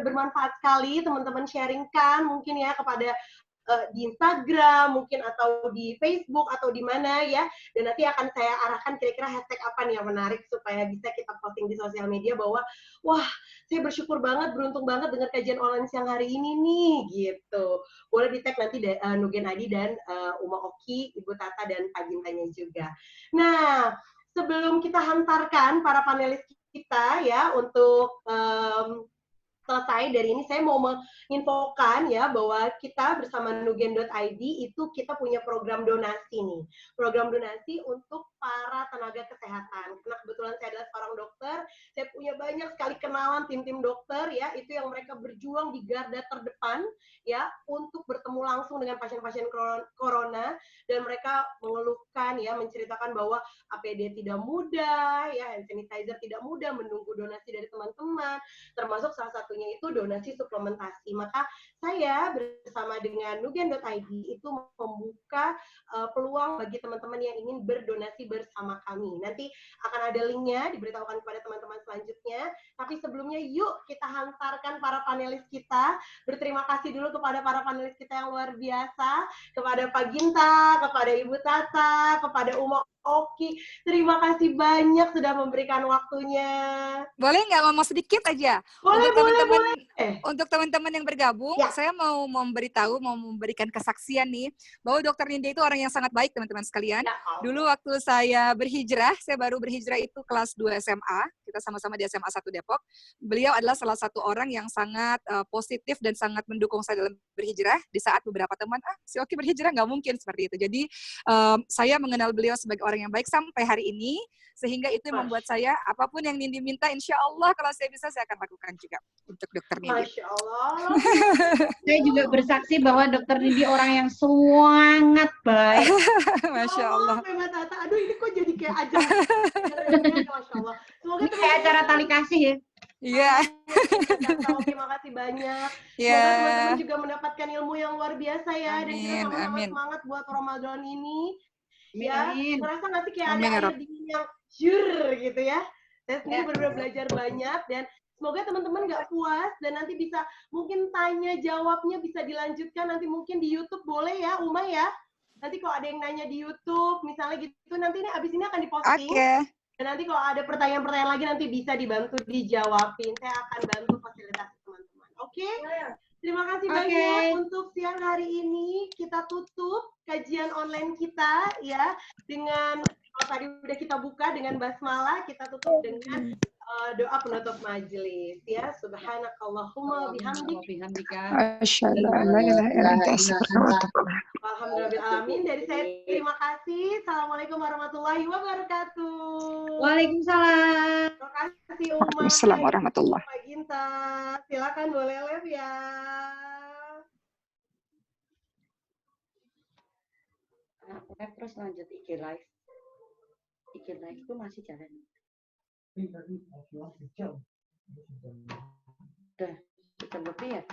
bermanfaat sekali, teman-teman sharingkan mungkin ya kepada di Instagram mungkin atau di Facebook atau di mana ya, dan nanti akan saya arahkan kira-kira hashtag apa nih yang menarik supaya bisa kita posting di sosial media bahwa wah, saya bersyukur banget, beruntung banget dengan kajian online siang hari ini nih gitu. Boleh di tag nanti Nugen Adi dan Uma Oki, Ibu Tata dan Pak Gintanya juga. Nah, sebelum kita hantarkan para panelis kita ya untuk selesai dari ini, saya mau menginfokan ya bahwa kita bersama Nugen.id itu kita punya program donasi nih. Program donasi untuk para tenaga kesehatan. Karena kebetulan saya adalah seorang dokter, saya punya banyak sekali kenalan tim-tim dokter ya, itu yang mereka berjuang di garda terdepan ya untuk bertemu langsung dengan pasien-pasien corona, dan mereka mengeluhkan ya, menceritakan bahwa APD tidak mudah ya, hand sanitizer tidak mudah, menunggu donasi dari teman-teman, termasuk salah satunya itu donasi suplementasi. Maka saya bersama dengan Nugen.id itu membuka peluang bagi teman-teman yang ingin berdonasi bersama kami. Nanti akan ada linknya diberitahukan kepada teman-teman selanjutnya. Tapi sebelumnya yuk kita hantarkan para panelis kita. Berterima kasih dulu kepada para panelis kita yang luar biasa, kepada Pak Ginta, kepada Ibu Tata, kepada Uma Oki. Terima kasih banyak sudah memberikan waktunya. Boleh nggak ngomong sedikit aja? Boleh. Untuk teman-teman yang bergabung, ya, saya mau memberikan kesaksian nih, bahwa Dokter Nindya itu orang yang sangat baik, teman-teman sekalian. Ya, dulu waktu saya berhijrah, saya baru berhijrah itu kelas 2 SMA, kita sama-sama di SMA 1 Depok. Beliau adalah salah satu orang yang sangat positif dan sangat mendukung saya dalam berhijrah di saat beberapa teman, si Oki berhijrah, nggak mungkin seperti itu. Jadi saya mengenal beliau sebagai orang yang baik sampai hari ini, sehingga itu yang membuat saya apapun yang Nindi minta, insya Allah kalau saya bisa saya akan lakukan juga untuk Dokter Nindi. Masya Allah. Saya juga bersaksi bahwa Dokter Nindi orang yang sangat baik. Masya Allah. Memang Tata, aduh ini kok jadi kayak ajang. Masya Allah. Semoga Kayak acara tali kasih ya. Iya. Terima kasih banyak. Iya. Semoga teman-teman juga mendapatkan ilmu yang luar biasa ya. Dan kita Amin, sama-sama amin. semangat buat Ramadan ini. Amin, Ya, amin. ngerasa nggak sih kayak Amin, ada ya air Rob. dingin yang jur gitu ya. Saya sendiri Ya. benar-benar belajar banyak dan semoga teman-teman nggak puas dan nanti bisa mungkin tanya jawabnya bisa dilanjutkan nanti mungkin di YouTube boleh ya Uma ya. Nanti kalau ada yang nanya di YouTube misalnya gitu nanti ini abis ini akan diposting. Oke. Dan nanti kalau ada pertanyaan-pertanyaan lagi nanti bisa dibantu dijawabin. Saya akan bantu fasilitasi teman-teman. Oke? Terima kasih Oke. banyak untuk siang hari ini. Kita tutup kajian online kita ya dengan kalau tadi udah kita buka dengan basmalah, kita tutup dengan doa penutup majelis ya. Subhanakallahumma bihamdik. Alhamdulillahirrahmanirrahim. Dari saya terima kasih. Assalamualaikum warahmatullahi wabarakatuh. Waalaikumsalam. Terima kasih Uma. Waalaikumsalam warahmatullahi. Pak Ginta. Silakan boleh live ya. Live terus lanjut IG live. IG live itu masih jalan. Udah, sudah lebih ya.